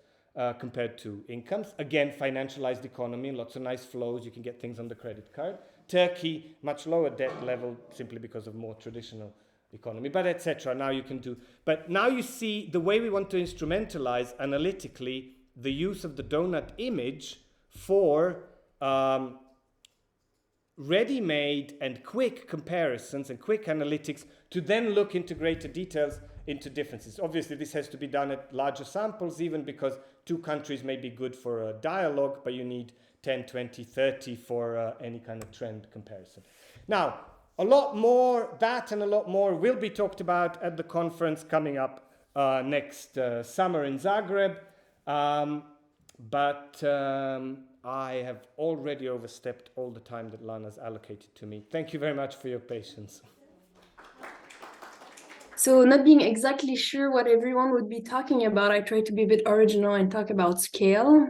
S3: compared to incomes. Again, financialized economy, lots of nice flows. You can get things on the credit card. Turkey, much lower debt level simply because of more traditional economy, but etc. Now you can do. But now you see the way we want to instrumentalize analytically the use of the donut image for ready-made and quick comparisons and quick analytics to then look into greater details into differences. Obviously, this has to be done at larger samples, even because two countries may be good for a dialogue, but you need 10, 20, 30 for any kind of trend comparison. Now, a lot more, that and a lot more will be talked about at the conference coming up next summer in Zagreb. But I have already overstepped all the time that Lana's allocated to me. Thank you very much for your patience.
S5: So not being exactly sure what everyone would be talking about, I tried to be a bit original and talk about scale,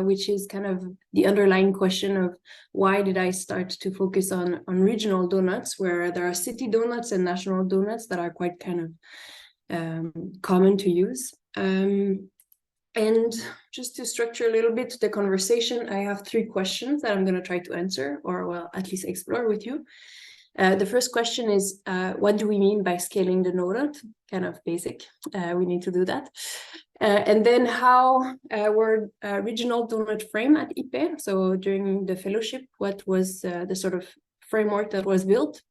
S5: which is kind of the underlying question of why did I start to focus on regional donuts, where there are city donuts and national donuts that are quite kind of common to use. And just to structure a little bit the conversation, I have 3 questions that I'm going to try to answer, or well, at least explore with you. The first question is, what do we mean by scaling the donut? Kind of basic. We need to do that. And then how were regional donut frame at IP? So during the fellowship, what was the sort of framework that was built?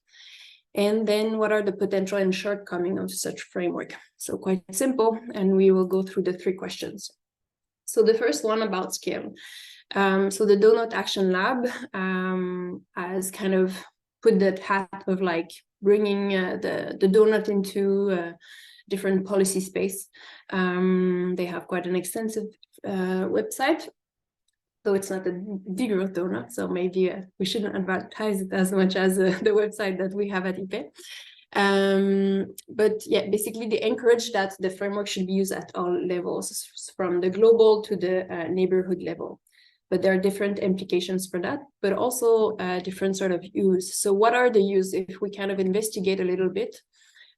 S5: And then what are the potential and shortcomings of such framework? So quite simple, and we will go through the 3 questions. So the first one about scale. So the Donut Action Lab has kind of put that hat of like bringing the donut into different policy space. They have quite an extensive website, though it's not a degrowth donut, so maybe we shouldn't advertise it as much as the website that we have at IP. But yeah, basically they encourage that the framework should be used at all levels, from the global to the neighborhood level. But there are different implications for that, but also different sort of use. So what are the use if we kind of investigate a little bit?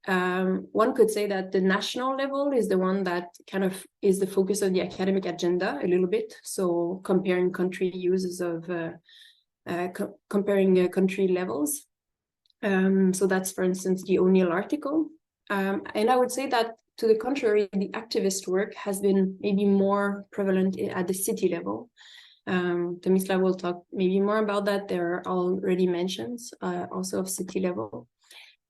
S5: One could say that the national level is the one that kind of is the focus of the academic agenda a little bit. So comparing country uses of comparing country levels. So that's, for instance, the O'Neill article. And I would say that, to the contrary, the activist work has been maybe more prevalent at the city level. Tomislav will talk maybe more about that. There are already mentions also of city level.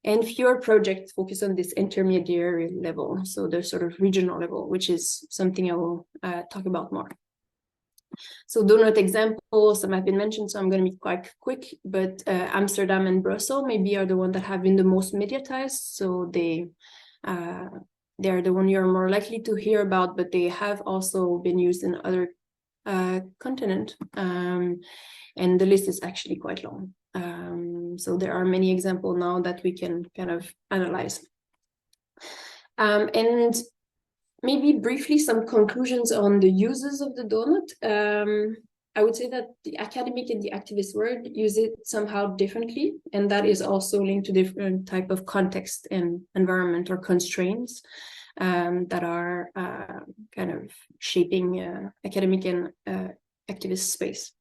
S5: And fewer projects focus on this intermediary level, so the sort of regional level, which is something I will talk about more. So donut examples, some have been mentioned, so I'm going to be quite quick, but Amsterdam and Brussels maybe are the ones that have been the most mediatized, so they're the one you're more likely to hear about, but they have also been used in other continents, and the list is actually quite long. So there are many examples now that we can kind of analyze. And maybe briefly some conclusions on the uses of the donut. I would say that the academic and the activist world use it somehow differently, and that is also linked to different type of context and environment or constraints that are kind of shaping academic and activist space.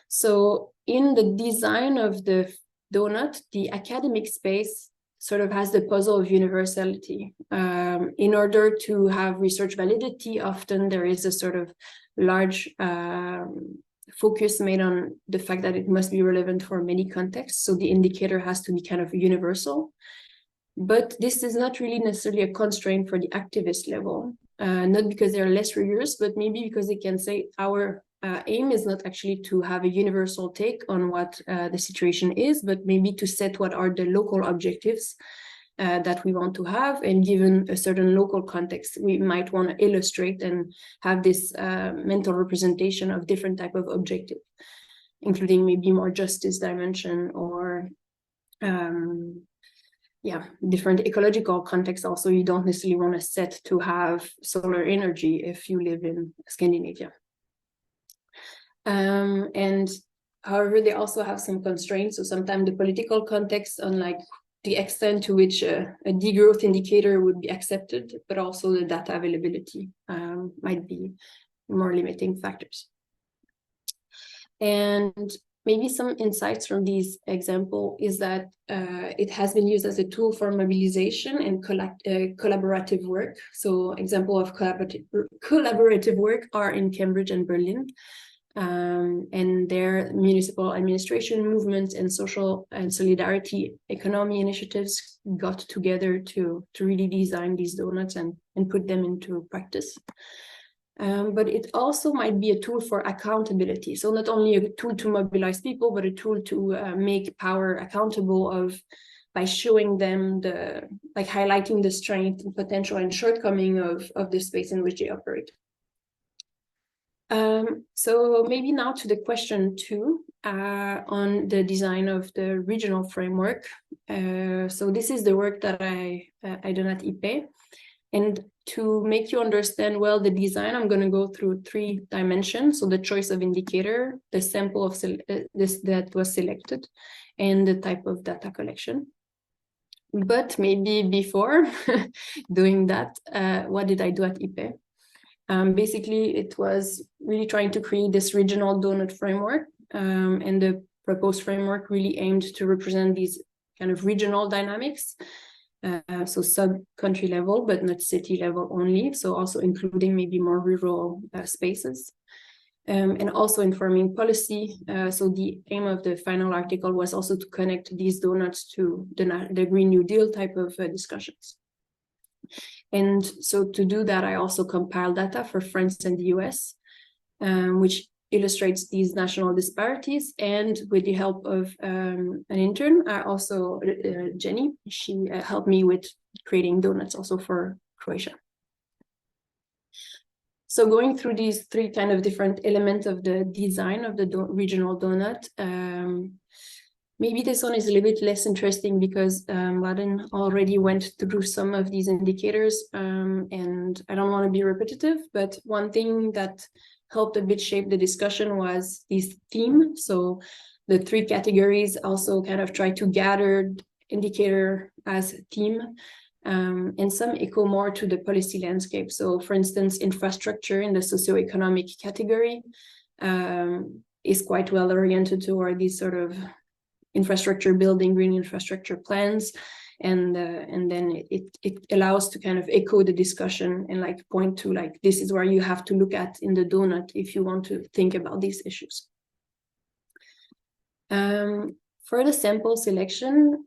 S5: So in the design of the donut, the academic space sort of has the puzzle of universality. In order to have research validity, often there is a sort of large focus made on the fact that it must be relevant for many contexts. So the indicator has to be kind of universal. But this is not really necessarily a constraint for the activist level, not because they're less rigorous, but maybe because they can say our aim is not actually to have a universal take on what the situation is, but maybe to set what are the local objectives that we want to have. And given a certain local context, we might want to illustrate and have this mental representation of different type of objective, including maybe more justice dimension or different ecological context. Also, you don't necessarily want to set to have solar energy if you live in Scandinavia. And however, they also have some constraints. So sometimes the political context on like the extent to which a degrowth indicator would be accepted, but also the data availability might be more limiting factors. And maybe some insights from these examples is that it has been used as a tool for mobilization and collaborative work. So example of collaborative work are in Cambridge and Berlin. And their municipal administration movements and social and solidarity economy initiatives got together to really design these donuts and put them into practice. But it also might be a tool for accountability. So not only a tool to mobilize people, but a tool to make power accountable by showing them highlighting the strength and potential and shortcoming of the space in which they operate. So maybe now to the question 2 on the design of the regional framework. So this is the work that I done at IP. And to make you understand well the design, I'm going to go through 3 dimensions. So the choice of indicator, the sample of that was selected, and the type of data collection. But maybe before doing that, what did I do at IP? Basically, it was really trying to create this regional donut framework, and the proposed framework really aimed to represent these kind of regional dynamics, so sub-country level, but not city level only, so also including maybe more rural spaces, and also informing policy. So the aim of the final article was also to connect these donuts to the Green New Deal type of discussions. And so to do that, I also compiled data for France and the US, which illustrates these national disparities. And with the help of an intern, I also, Jenny, she helped me with creating donuts also for Croatia. So going through these 3 kind of different elements of the design of the regional donut, maybe this one is a little bit less interesting because Mladen already went through some of these indicators, and I don't want to be repetitive, but one thing that helped a bit shape the discussion was this theme. So the 3 categories also kind of try to gather indicator as theme, and some echo more to the policy landscape. So for instance, infrastructure in the socioeconomic category is quite well oriented toward these sort of infrastructure building, green infrastructure plans. And then it allows to kind of echo the discussion and like point to like, this is where you have to look at in the donut if you want to think about these issues. For the sample selection,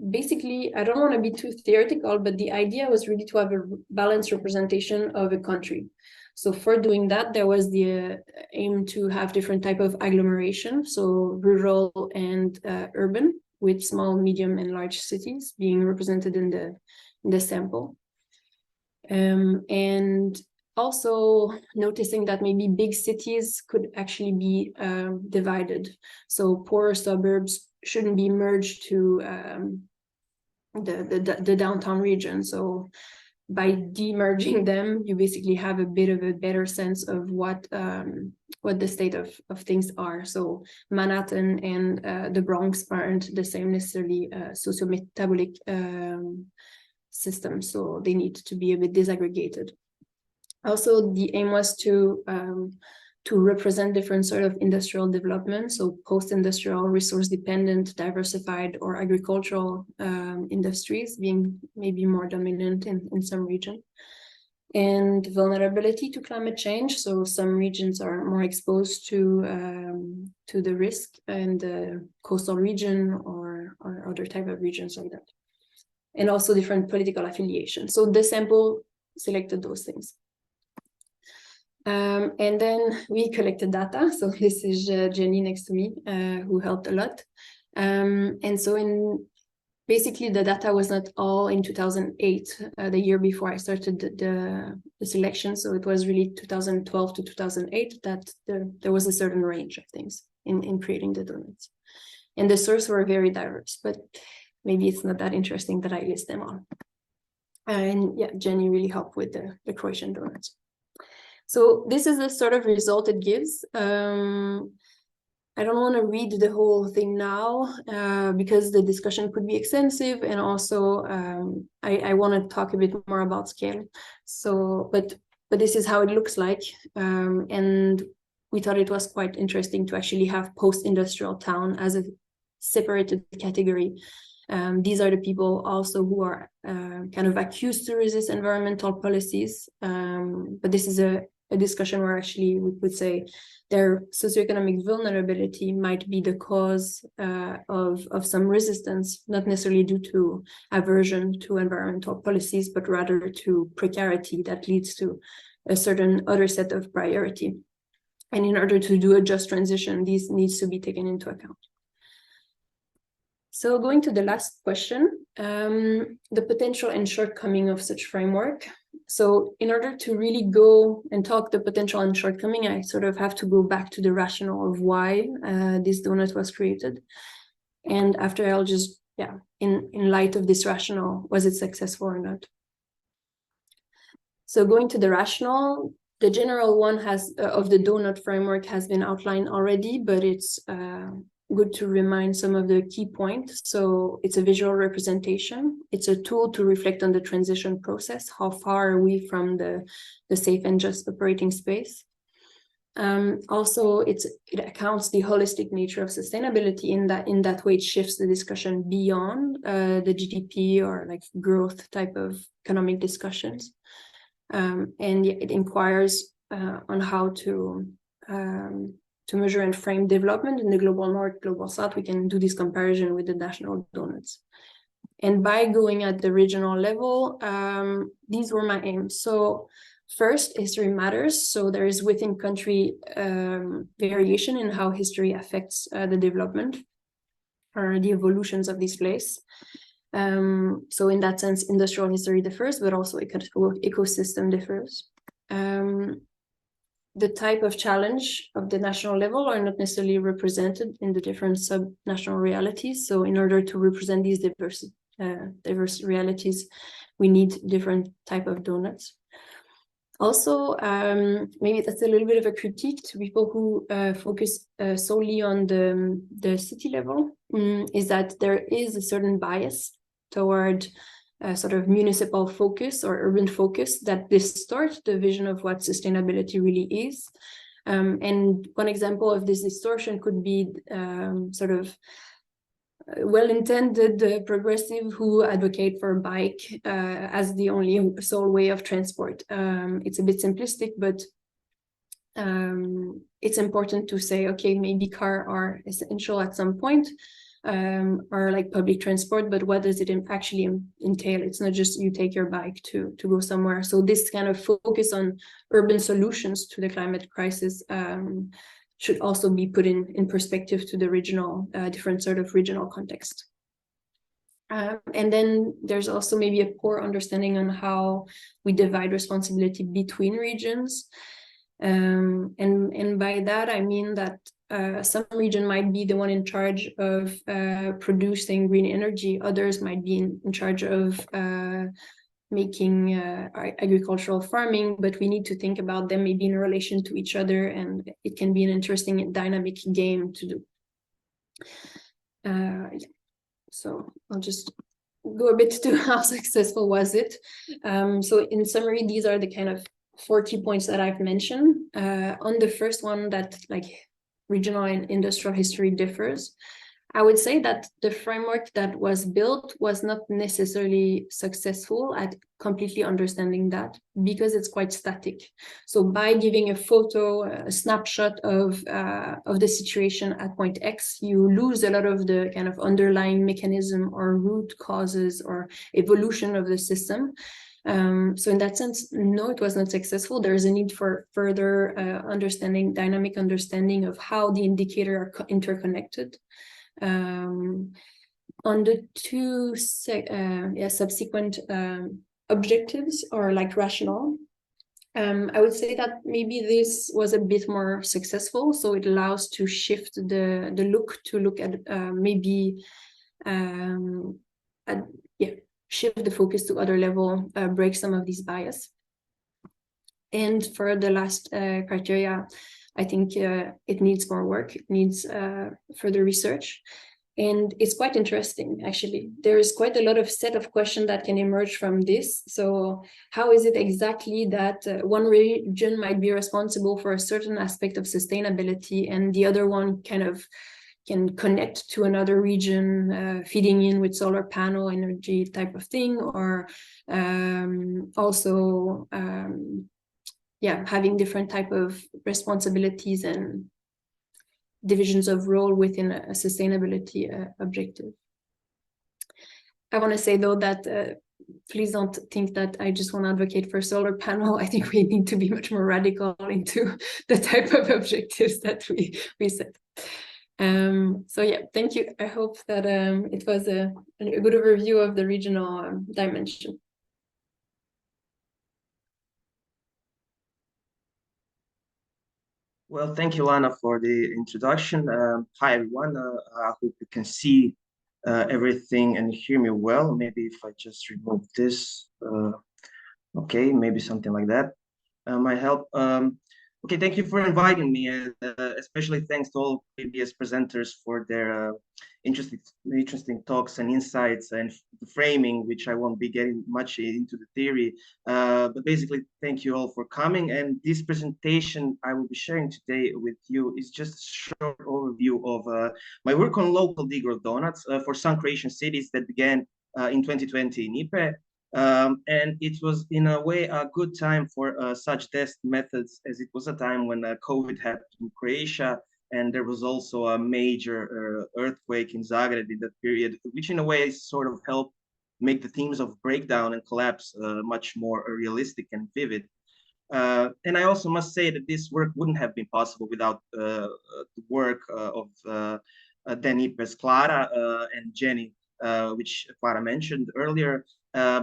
S5: basically, I don't want to be too theoretical, but the idea was really to have a balanced representation of a country. So for doing that, there was the aim to have different type of agglomeration, so rural and urban, with small, medium, and large cities being represented in the sample. And also noticing that maybe big cities could actually be divided. So poorer suburbs shouldn't be merged to the downtown region. So by demerging them, you basically have a bit of a better sense of what the state of things are. So Manhattan and the Bronx aren't the same necessarily socio-metabolic system, so they need to be a bit disaggregated. Also, the aim was to represent different sort of industrial development, so post-industrial, resource-dependent, diversified, or agricultural industries being maybe more dominant in some region. And vulnerability to climate change, so some regions are more exposed to the risk, and the coastal region or other type of regions like that. And also different political affiliation. So the sample selected those things. And then we collected data. So this is Jenny next to me, who helped a lot. And so basically the data was not all in 2008, the year before I started the selection. So it was really 2012 to 2008 that there was a certain range of things in creating the donuts. And the sources were very diverse, but maybe it's not that interesting that I list them all. And yeah, Jenny really helped with the Croatian donuts. So this is the sort of result it gives. I don't want to read the whole thing now because the discussion could be extensive, and also I want to talk a bit more about scale. So, but this is how it looks like, and we thought it was quite interesting to actually have post-industrial town as a separated category. These are the people also who are kind of accused to resist environmental policies, but this is a discussion where actually we would say their socioeconomic vulnerability might be the cause of some resistance, not necessarily due to aversion to environmental policies, but rather to precarity that leads to a certain other set of priority. And in order to do a just transition, these needs to be taken into account. So going to the last question, the potential and shortcoming of such framework. So in order to really go and talk the potential and shortcoming, I sort of have to go back to the rationale of why this donut was created. And after I'll just, in light of this rationale, was it successful or not? So going to the rationale, the general one of the donut framework has been outlined already, but it's good to remind some of the key points. So it's a visual representation. It's a tool to reflect on the transition process. How far are we from the safe and just operating space? Also, it accounts the holistic nature of sustainability in that way it shifts the discussion beyond the GDP or like growth type of economic discussions. And it inquires on how to measure and frame development in the global north, global south. We can do this comparison with the national donuts. And by going at the regional level, these were my aims. So first, history matters. So there is within country variation in how history affects the development or the evolutions of this place. So in that sense, industrial history differs, but also ecosystem differs. The type of challenge of the national level are not necessarily represented in the different sub-national realities. So in order to represent these diverse realities, we need different type of donuts. Also, maybe that's a little bit of a critique to people who focus solely on the city level, is that there is a certain bias toward sort of municipal focus or urban focus that distorts the vision of what sustainability really is. And one example of this distortion could be sort of well-intended progressive who advocate for a bike as the only sole way of transport. It's a bit simplistic, but it's important to say, okay, maybe cars are essential at some point, or like public transport, but what does it actually entail? It's not just you take your bike to go somewhere. So this kind of focus on urban solutions to the climate crisis should also be put in perspective to the regional, different sort of regional context. And then there's also maybe a poor understanding on how we divide responsibility between regions. And by that, I mean that some region might be the one in charge of producing green energy. Others might be in charge of making agricultural farming, but we need to think about them maybe in relation to each other, and it can be an interesting dynamic game to do. Yeah. So I'll just go a bit to how successful was it. So in summary, these are the kind of 40 points that I've mentioned. On the first one, that like regional and industrial history differs, I would say that the framework that was built was not necessarily successful at completely understanding that, because it's quite static. So by giving a photo, a snapshot of the situation at point X, you lose a lot of the kind of underlying mechanism or root causes or evolution of the system. So in that sense, no, it was not successful. There is a need for further understanding, dynamic understanding of how the indicators are interconnected. On the two subsequent objectives, or like rationale, I would say that maybe this was a bit more successful. So it allows to shift the look to look at maybe shift the focus to other level, break some of these bias. And for the last criteria, I think it needs more work, it needs further research. And it's quite interesting, actually. There is quite a lot of set of questions that can emerge from this. So how is it exactly that one region might be responsible for a certain aspect of sustainability and the other one kind of can connect to another region, feeding in with solar panel energy type of thing, or also having different type of responsibilities and divisions of role within a sustainability objective. I want to say though that please don't think that I just want to advocate for solar panel. I think we need to be much more radical into the type of objectives that we set. So yeah, thank you. I hope that it was a good overview of the regional dimension.
S4: Well, thank you, Lana, for the introduction. Hi, everyone. I hope you can see everything and hear me well. Maybe if I just remove this, okay, maybe something like that might help. Okay, thank you for inviting me, and especially thanks to all previous presenters for their interesting talks and insights and the framing, which I won't be getting much into the theory. But basically, thank you all for coming. And this presentation I will be sharing today with you is just a short overview of my work on local degrowth donuts for some Croatian cities that began in 2020 in Ipe. And it was in a way a good time for such test methods, as it was a time when COVID happened in Croatia, and there was also a major earthquake in Zagreb in that period, which in a way sort of helped make the themes of breakdown and collapse much more realistic and vivid. And I also must say that this work wouldn't have been possible without the work of then Ipe's Clara and Jenny, which Clara mentioned earlier.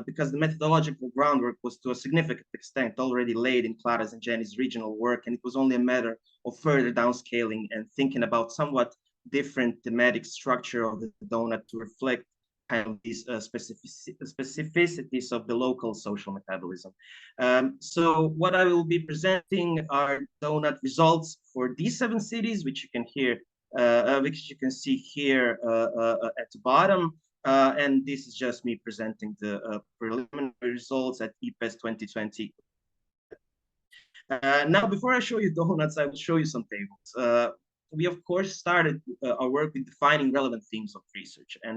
S4: Because the methodological groundwork was to a significant extent already laid in Clara's and Jenny's regional work, and it was only a matter of further downscaling and thinking about somewhat different thematic structure of the donut to reflect kind of these specificities of the local social metabolism. So what I will be presenting are donut results for these 7 cities, which you can see here at the bottom. And this is just me presenting the preliminary results at EPES 2020. Now, before I show you donuts, I will show you some tables. We of course started our work with defining relevant themes of research, and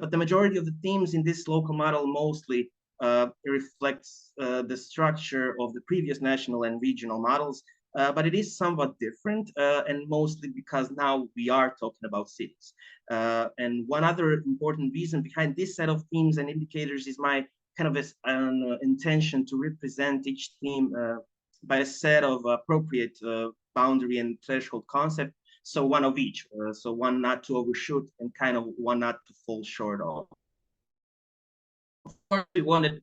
S4: but the majority of the themes in this local model mostly reflects the structure of the previous national and regional models, but it is somewhat different, and mostly because now we are talking about cities. And one other important reason behind this set of themes and indicators is my kind of an intention to represent each theme by a set of appropriate boundary and threshold concept. So one of each, so one not to overshoot and kind of one not to fall short of. Of course, we wanted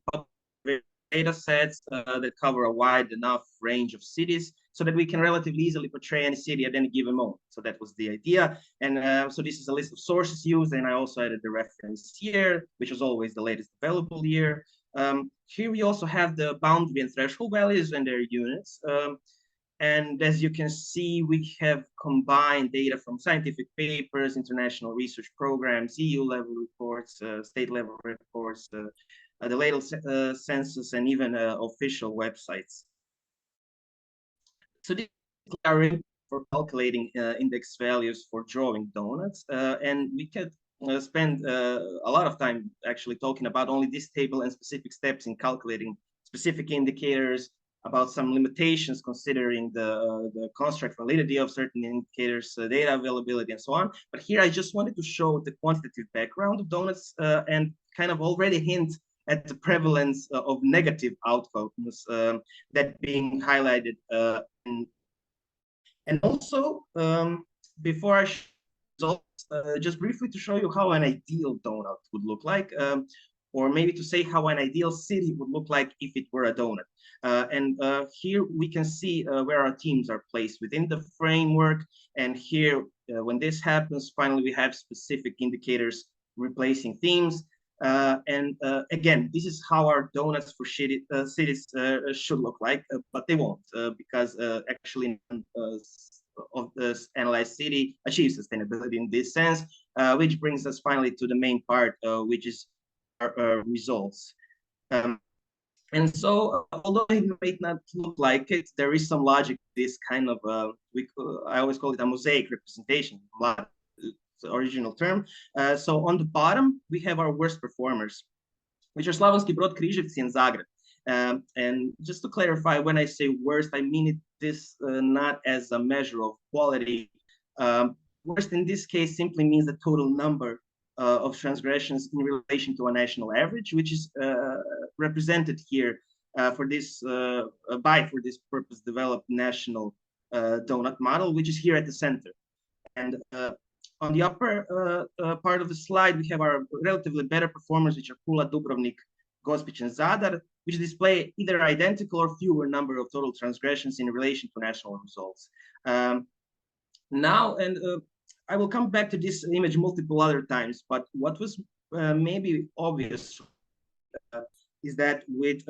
S4: data sets that cover a wide enough range of cities so that we can relatively easily portray any city at any given moment. So that was the idea. And so this is a list of sources used, and I also added the reference year, which was always the latest available year. Here we also have the boundary and threshold values and their units. And as you can see, we have combined data from scientific papers, international research programs, EU level reports, state level reports, the latest census, and even official websites. So this is Clara for calculating index values for drawing donuts. And we could spend a lot of time actually talking about only this table and specific steps in calculating specific indicators, about some limitations considering the construct validity of certain indicators, data availability, and so on. But here I just wanted to show the quantitative background of donuts and kind of already hint at the prevalence of negative outcomes that being highlighted. And also, before I show results, just briefly to show you how an ideal donut would look like, or maybe to say how an ideal city would look like if it were a donut. And here we can see where our teams are placed within the framework. And here, when this happens, finally, we have specific indicators replacing themes. And again, this is how our donuts for cities should look like, but they won't, because actually of this analyzed city achieves sustainability in this sense, which brings us finally to the main part, which is our results. And so, although it may not look like it, there is some logic to this kind of, I always call it a mosaic representation, the original term. So on the bottom, we have our worst performers, which are Slavonski Brod, Križevci, and Zagreb. And just to clarify, when I say worst, I mean this not as a measure of quality. Worst in this case simply means the total number of transgressions in relation to a national average, which is represented here for this purpose developed national donut model, which is here at the center. And on the upper part of the slide, we have our relatively better performers, which are Pula, Dubrovnik, Gospić, and Zadar, which display either identical or fewer number of total transgressions in relation to national results. Now, I will come back to this image multiple other times, but what was maybe obvious is that with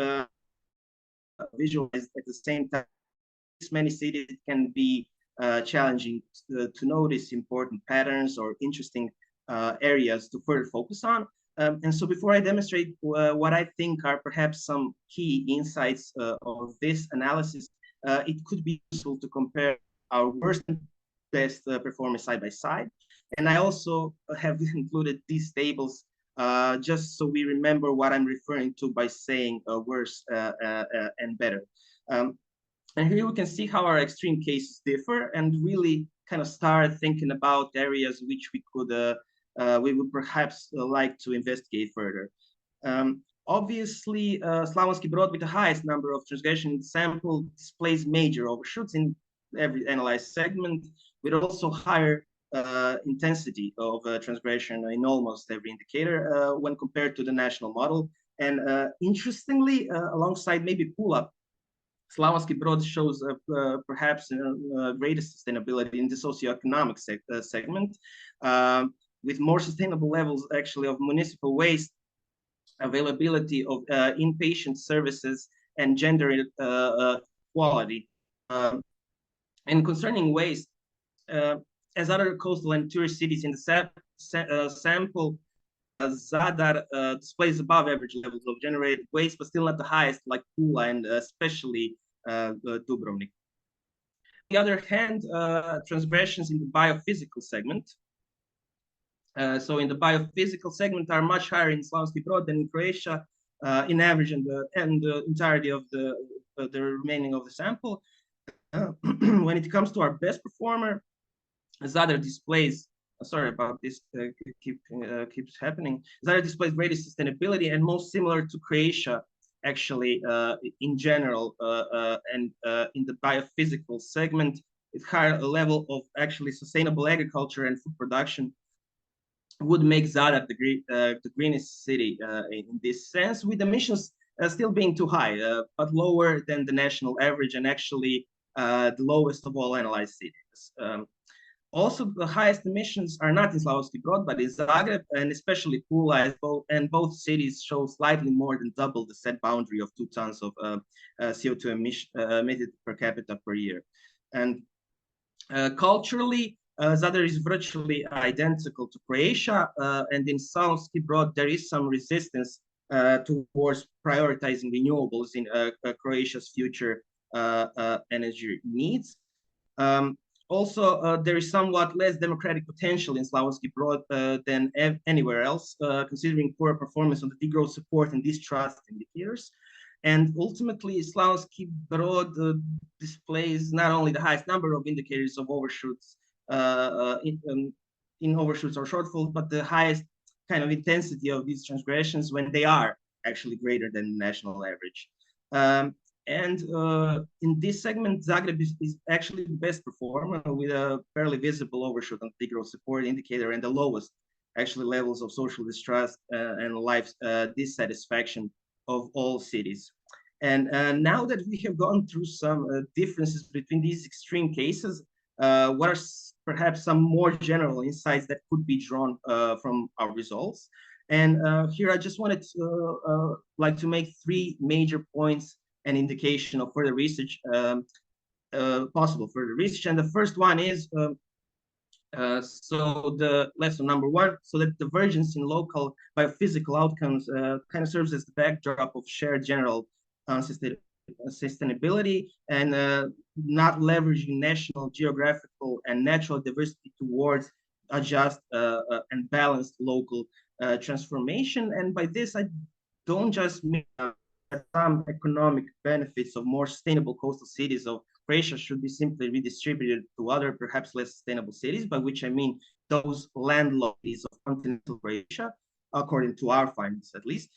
S4: visualized at the same time, this many cities can be challenging to notice important patterns or interesting areas to further focus on. And so before I demonstrate what I think are perhaps some key insights of this analysis, it could be useful to compare our worst and best performance side by side. And I also have included these tables just so we remember what I'm referring to by saying worse and better. And here we can see how our extreme cases differ and really kind of start thinking about areas which we would perhaps like to investigate further. Obviously, Slavonski Brod with the highest number of transgression sample displays major overshoots in every analyzed segment, with also higher intensity of transgression in almost every indicator when compared to the national model. And interestingly, alongside maybe Pula, Slavonski Brod shows perhaps greatest sustainability in the socioeconomic segment. with more sustainable levels actually of municipal waste, availability of inpatient services, and gender equality. And concerning waste, as other coastal and tourist cities in the sample, Zadar displays above average levels of generated waste, but still not the highest, like Pula and especially Dubrovnik. On the other hand, transgressions in the biophysical segment. So in the biophysical segment are much higher in Slavonski Brod than in Croatia, in average, and the entirety of the remaining of the sample. When it comes to our best performer, Zadar displays. Sorry about this. Keeps happening. Zadar displays greatest sustainability and most similar to Croatia, actually, in general, and in the biophysical segment, with higher level of actually sustainable agriculture and food production, would make Zadar the greenest city in this sense, with emissions still being too high, but lower than the national average, and actually the lowest of all analyzed cities. Also, the highest emissions are not in Slavonski Brod, but in Zagreb, and especially Pula, and both cities show slightly more than double the set boundary of 2 tons of CO2 emitted per capita per year. And culturally, Zadar is virtually identical to Croatia, and in Slavonski Brod there is some resistance towards prioritizing renewables in Croatia's future energy needs. Also, there is somewhat less democratic potential in Slavonski Brod than anywhere else, considering poor performance on the degrowth support and distrust indicators. And ultimately, Slavonski Brod displays not only the highest number of indicators of overshoots in overshoots or shortfalls, but the highest kind of intensity of these transgressions when they are actually greater than the national average. And in this segment, Zagreb is actually the best performer, with a fairly visible overshoot on the degrowth support indicator and the lowest actually levels of social distrust and life dissatisfaction of all cities. And now that we have gone through some differences between these extreme cases, what are perhaps some more general insights that could be drawn from our results? And here I just wanted to like to make 3 major points an indication of further research, possible further research. And the first one is, so the lesson number 1, so that divergence in local biophysical outcomes kind of serves as the backdrop of shared general sustainability, and not leveraging national, geographical, and natural diversity towards a just and balanced local transformation. And by this, I don't just mean some economic benefits of more sustainable coastal cities of Croatia should be simply redistributed to other, perhaps less sustainable cities, by which I mean those landlocked cities of continental Croatia, according to our findings at least,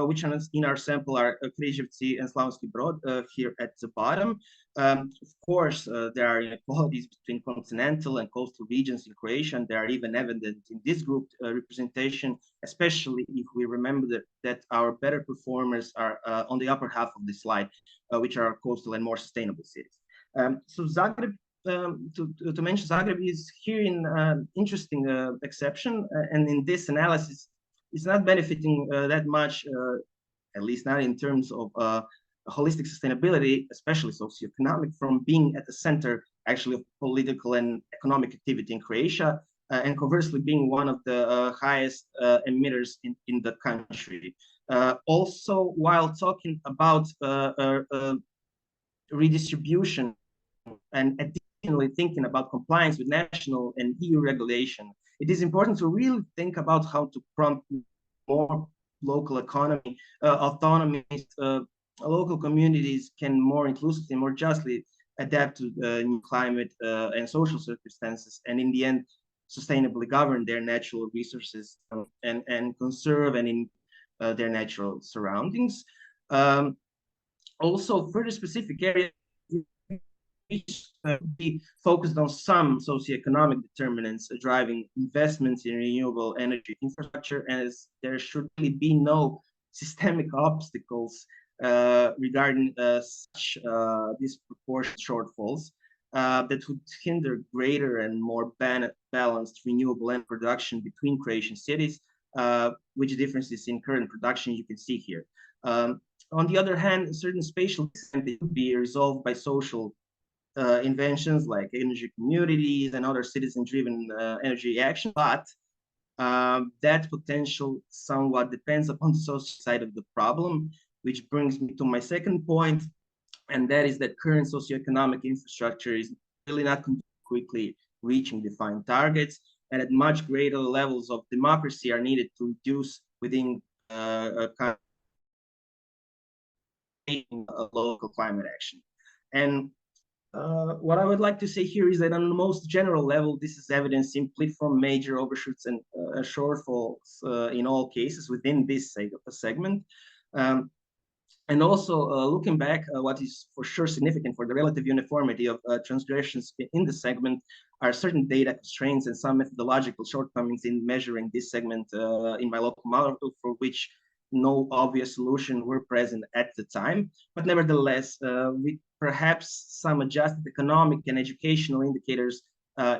S4: which in our sample are Križevci and Slavonski Brod here at the bottom. Of course, there are inequalities between continental and coastal regions in Croatia, and they are even evident in this group representation, especially if we remember that our better performers are on the upper half of the slide, which are coastal and more sustainable cities. So Zagreb, to mention Zagreb is here in interesting exception, and in this analysis, it's not benefiting that much, at least not in terms of holistic sustainability, especially socioeconomic, from being at the center actually of political and economic activity in Croatia, and conversely being one of the highest emitters in the country. Also, while talking about redistribution and additionally thinking about compliance with national and EU regulation, it is important to really think about how to prompt more local economy, autonomies, local communities can more inclusively, more justly adapt to the new climate and social circumstances, and in the end, sustainably govern their natural resources and conserve and in their natural surroundings. Also, further specific areas be focused on some socioeconomic determinants driving investments in renewable energy infrastructure, as there should really be no systemic obstacles regarding such disproportionate shortfalls. that would hinder greater and more balanced renewable energy production between Croatian cities, which differences in current production you can see here. On the other hand, certain spatial disadvantages could be resolved by social inventions like energy communities and other citizen-driven energy action, but that potential somewhat depends upon the social side of the problem, which brings me to my second point, and that is that current socioeconomic infrastructure is really not quickly reaching defined targets, and at much greater levels of democracy are needed to reduce within a local climate action. And what I would like to say here is that on the most general level, this is evidence simply from major overshoots and shortfalls in all cases within this segment. And also looking back, what is for sure significant for the relative uniformity of transgressions in the segment are certain data constraints and some methodological shortcomings in measuring this segment in my local model, for which no obvious solution were present at the time. But nevertheless, with perhaps some adjusted economic and educational indicators,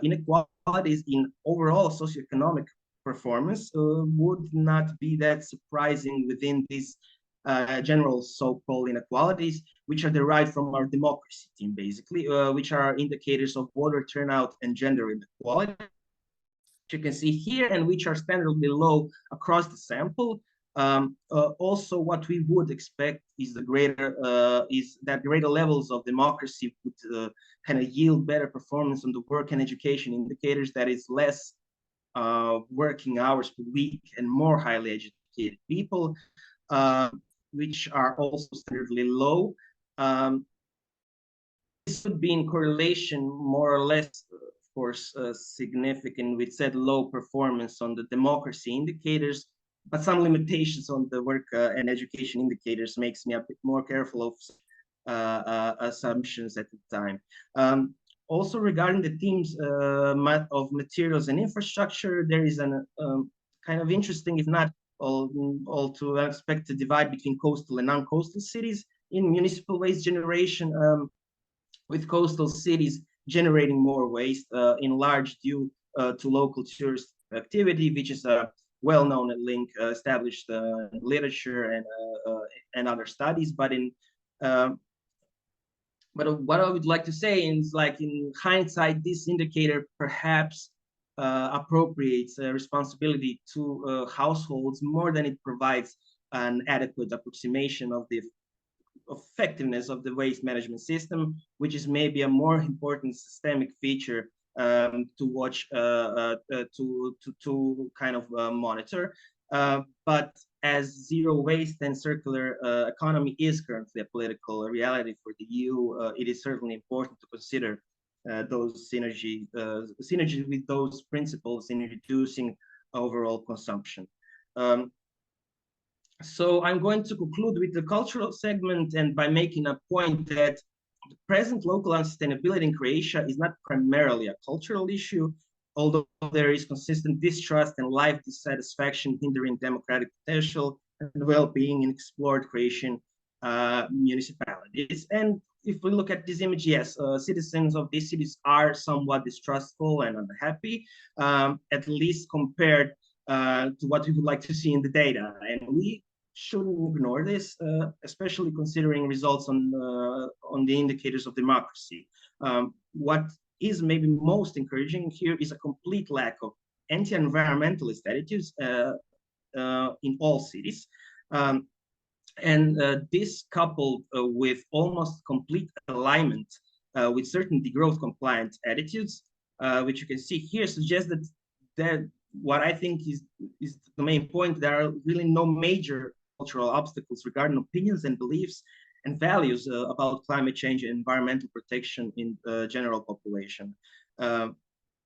S4: inequalities in overall socioeconomic performance would not be that surprising within these general so-called inequalities, which are derived from our democracy team, basically, which are indicators of voter turnout and gender inequality, which you can see here, and which are standardly low across the sample. Also, what we would expect is that greater levels of democracy would kind of yield better performance on the work and education indicators, that is less working hours per week and more highly educated people, which are also standardly low. This would be in correlation more or less, of course, significant with said low performance on the democracy indicators, but some limitations on the work and education indicators makes me a bit more careful of assumptions at the time. Also regarding the themes of materials and infrastructure, there is an kind of interesting, if not all too unexpected, divide between coastal and non-coastal cities in municipal waste generation, with coastal cities generating more waste in large due to local tourist activity, which is a well-known link established in literature and other studies. But what I would like to say is, like, in hindsight, this indicator perhaps appropriates responsibility to households more than it provides an adequate approximation of the effectiveness of the waste management system, which is maybe a more important systemic feature to watch, to kind of monitor. But as zero waste and circular economy is currently a political reality for the EU, it is certainly important to consider those synergies with those principles in reducing overall consumption. So I'm going to conclude with the cultural segment, and by making a point that the present local unsustainability in Croatia is not primarily a cultural issue, although there is consistent distrust and life dissatisfaction hindering democratic potential and well-being in explored Croatian municipalities. And if we look at this image, yes, citizens of these cities are somewhat distrustful and unhappy, at least compared to what we would like to see in the data. And we shouldn't ignore this, especially considering results on the indicators of democracy. What is maybe most encouraging here is a complete lack of anti-environmentalist attitudes in all cities. And this coupled with almost complete alignment with certain degrowth compliant attitudes, which you can see here, suggests that what I think is the main point, there are really no major cultural obstacles regarding opinions and beliefs and values about climate change and environmental protection in the general population.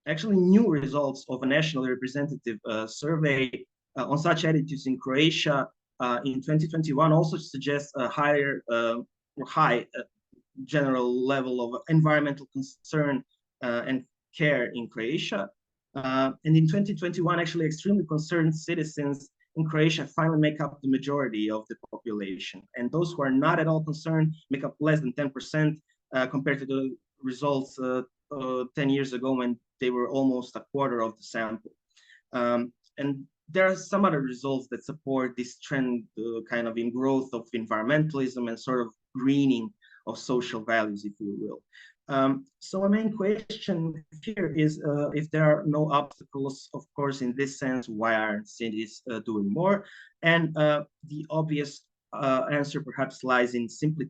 S4: Actually, new results of a nationally representative survey on such attitudes in Croatia in 2021 also suggests a high general level of environmental concern and care in Croatia. And in 2021, actually, extremely concerned citizens in Croatia finally make up the majority of the population. And those who are not at all concerned make up less than 10% compared to the results 10 years ago when they were almost a quarter of the sample. And there are some other results that support this trend kind of in growth of environmentalism and sort of greening of social values, if you will. So my main question here is if there are no obstacles, of course, in this sense, why aren't cities doing more? And the obvious answer perhaps lies in simply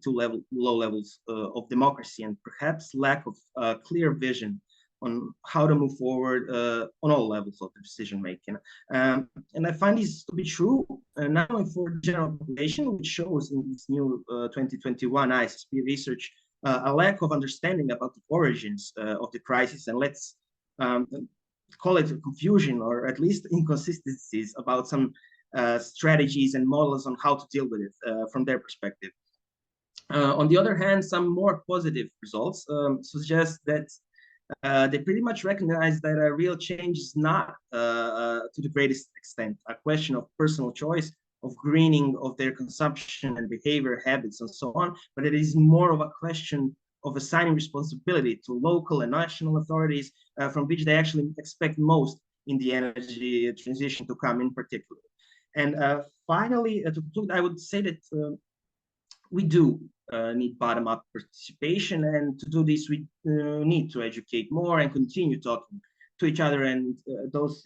S4: low levels of democracy and perhaps lack of clear vision on how to move forward on all levels of the decision making. And I find this to be true not only for the general population, which shows in this new 2021 ISSP research a lack of understanding about the origins of the crisis, and let's call it confusion or at least inconsistencies about some strategies and models on how to deal with it from their perspective. On the other hand, some more positive results suggest that they pretty much recognize that a real change is not, to the greatest extent, a question of personal choice, of greening of their consumption and behavior habits and so on, but it is more of a question of assigning responsibility to local and national authorities from which they actually expect most in the energy transition to come in particular. And finally, to conclude, I would say that we do need bottom-up participation, and to do this, we need to educate more and continue talking to each other and those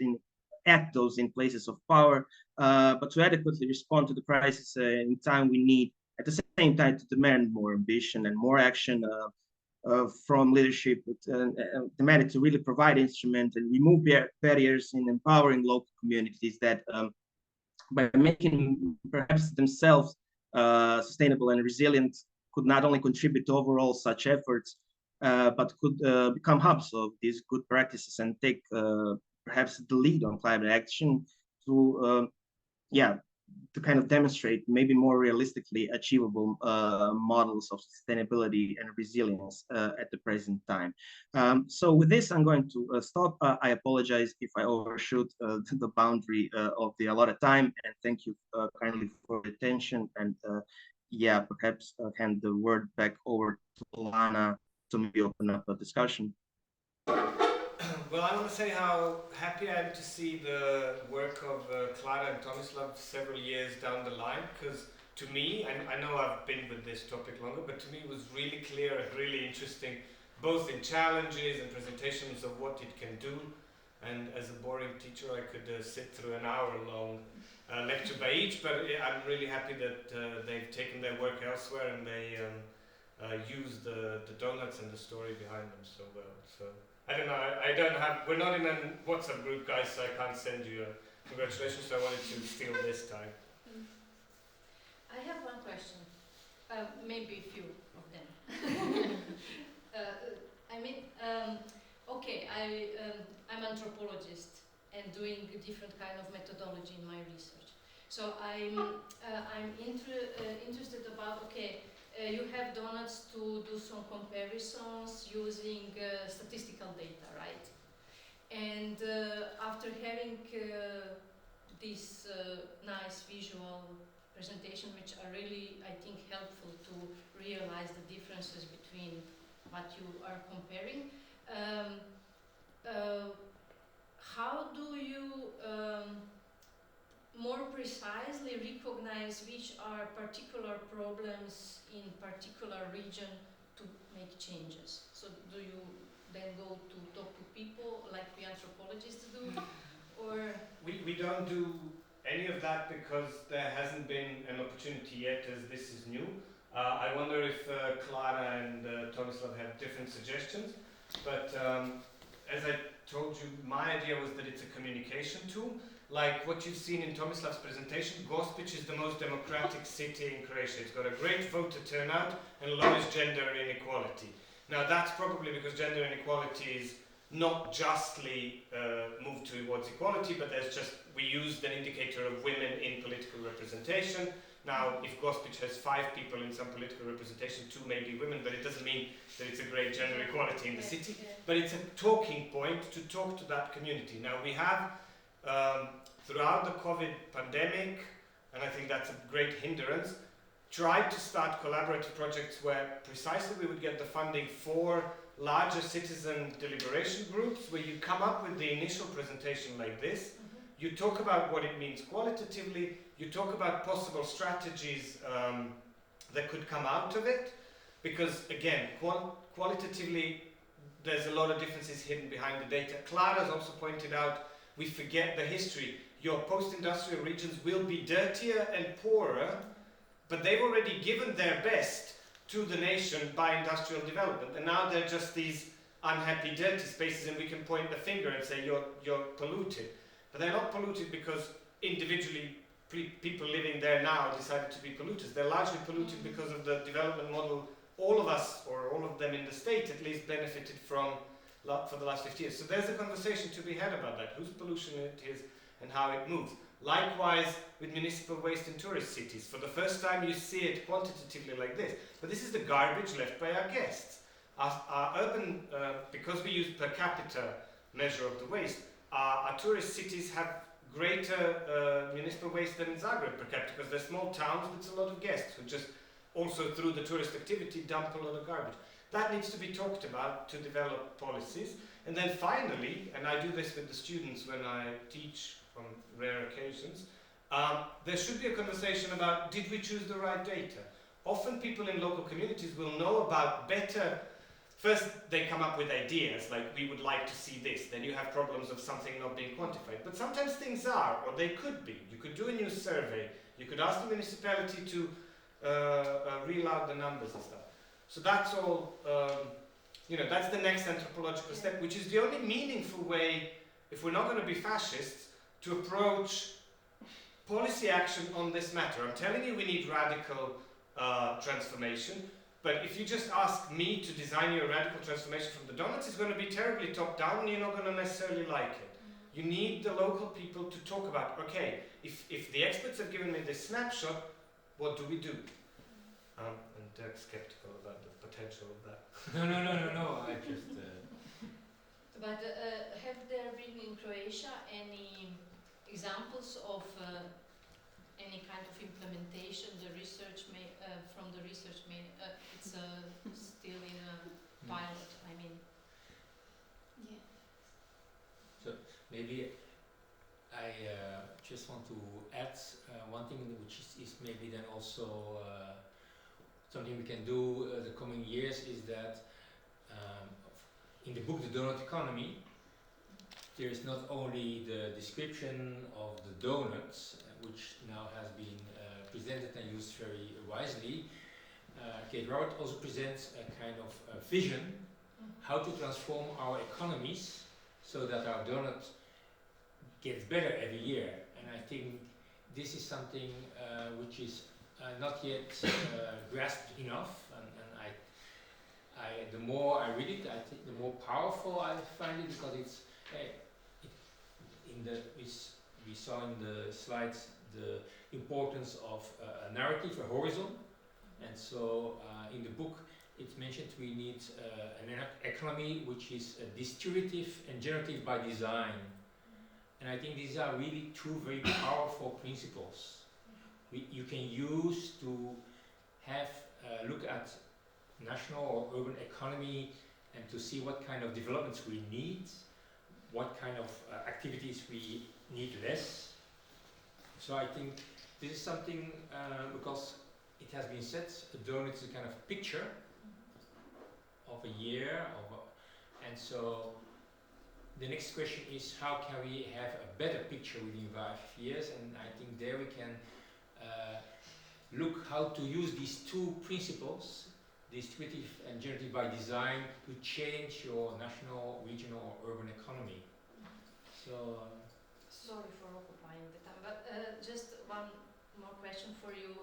S4: in places of power, but to adequately respond to the crisis in time we need, at the same time, to demand more ambition and more action from leadership, demanded to really provide instruments and remove barriers in empowering local communities that, by making perhaps themselves sustainable and resilient, could not only contribute to overall such efforts, but could become hubs of these good practices and take perhaps the lead on climate action to, to kind of demonstrate maybe more realistically achievable models of sustainability and resilience at the present time. So with this, I'm going to stop. I apologize if I overshoot the boundary of the allotted time, and thank you kindly for the attention. And perhaps I'll hand the word back over to Lana to maybe open up a discussion.
S3: Well, I want to say how happy I am to see the work of Clara and Tomislav several years down the line, because to me, I know I've been with this topic longer, but to me it was really clear and really interesting, both in challenges and presentations of what it can do. And as a boring teacher, I could sit through an hour-long lecture by each, but I'm really happy that they've taken their work elsewhere and they use the donuts and the story behind them so well. So I don't have, we're not in a WhatsApp group, guys, so I can't send you a congratulations, so I wanted to steal this time.
S6: I have one question, maybe a few of them. I'm anthropologist and doing a different kind of methodology in my research. So I'm interested about, you have donuts to do some comparisons using statistical data, right? And after having this nice visual presentation, which are really, I think, helpful to realize the differences between what you are comparing, how do you more precisely recognize which are particular problems in particular region to make changes? So do you then go to talk to people like we anthropologists do? Or
S3: we don't do any of that because there hasn't been an opportunity yet, as this is new. I wonder if Clara and Tomislav have different suggestions, but as I told you, my idea was that it's a communication tool. Like what you've seen in Tomislav's presentation, Gospić is the most democratic city in Croatia. It's got a great voter turnout and lowest gender inequality. Now that's probably because gender inequality is not justly moved towards equality, but we used an indicator of women in political representation. Now, if Gospić has 5 people in some political representation, 2 may be women, but it doesn't mean that it's a great gender equality in the city. But it's a talking point to talk to that community. Now, we have, throughout the COVID pandemic, and I think that's a great hindrance, tried to start collaborative projects where precisely we would get the funding for larger citizen deliberation groups where you come up with the initial presentation like this. You talk about what it means qualitatively, you talk about possible strategies that could come out of it, because again, qualitatively, there's a lot of differences hidden behind the data. Clara's also pointed out, we forget the history. Your post-industrial regions will be dirtier and poorer, but they've already given their best to the nation by industrial development, and now they're just these unhappy, dirty spaces, and we can point the finger and say you're polluted. But they're not polluted because individually people living there now decided to be polluters. They're largely polluted because of the development model all of us, or all of them in the state at least, benefited from for the last 50 years. So there's a conversation to be had about that, whose pollution it is and how it moves. Likewise with municipal waste in tourist cities. For the first time you see it quantitatively like this. But this is the garbage left by our guests. Our urban, because we use per capita measure of the waste, our tourist cities have greater municipal waste than in Zagreb per capita, because they're small towns with a lot of guests who just also through the tourist activity dump a lot of garbage. That needs to be talked about to develop policies. And then finally, and I do this with the students when I teach on rare occasions, there should be a conversation about, did we choose the right data? Often people in local communities will know about better. First, they come up with ideas, like we would like to see this. Then you have problems of something not being quantified. But sometimes things are, or they could be. You could do a new survey. You could ask the municipality to reel out the numbers and stuff. So that's all, that's the next anthropological step, which is the only meaningful way, if we're not going to be fascists, to approach policy action on this matter. I'm telling you we need radical transformation. But if you just ask me to design you a radical transformation from the donuts, it's going to be terribly top-down and you're not going to necessarily like it. You need the local people to talk about, okay, if the experts have given me this snapshot, what do we do? And Dirk's skeptical about the potential of that.
S1: No, I just...
S6: But have there been in Croatia any examples of any kind of implementation? The research from the research it's still in a pilot. I mean, yeah.
S1: So maybe I just want to add one thing, which is maybe then also something we can do the coming years, is that in the book The Donut Economy, there is not only the description of the donuts, which now has been presented and used very wisely. Kate Robert also presents a kind of vision how to transform our economies so that our donut gets better every year. And I think this is something which is not yet grasped enough. And the more I read it, I think the more powerful I find it, because it's we saw in the slides the importance of a narrative, a horizon, and so in the book it's mentioned we need an economy which is distributive and generative by design, and I think these are really two very powerful principles you can use to have look at national or urban economy and to see what kind of developments we need, what kind of activities we need less. So I think this is something, because it has been said, a donut is a kind of picture of a year, and so the next question is how can we have a better picture within 5 years, and I think there we can look how to use these two principles, distributive and generative by design, to change your national, regional, or urban economy. So,
S6: sorry for occupying the time, but just one more question for you.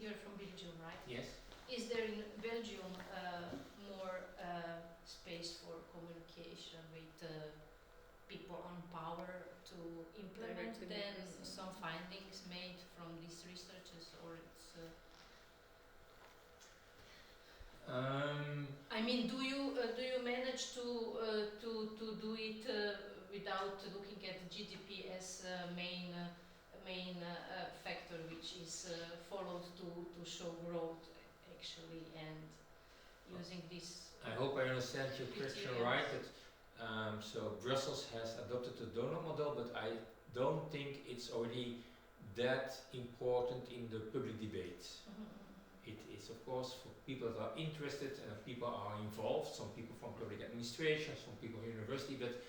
S6: You're from Belgium, right?
S1: yes.
S6: Is there in Belgium more space for communication with people on power to implement then some findings made from these researches, or it's? I mean, do you manage to do it without looking at GDP as main factor, which is followed to show growth actually, and using this.
S1: I hope I understand your question right. That, so Brussels has adopted the donut model, but I don't think it's already that important in the public debate. It is, of course, for people that are interested and people are involved, some people from public administration, some people from university, but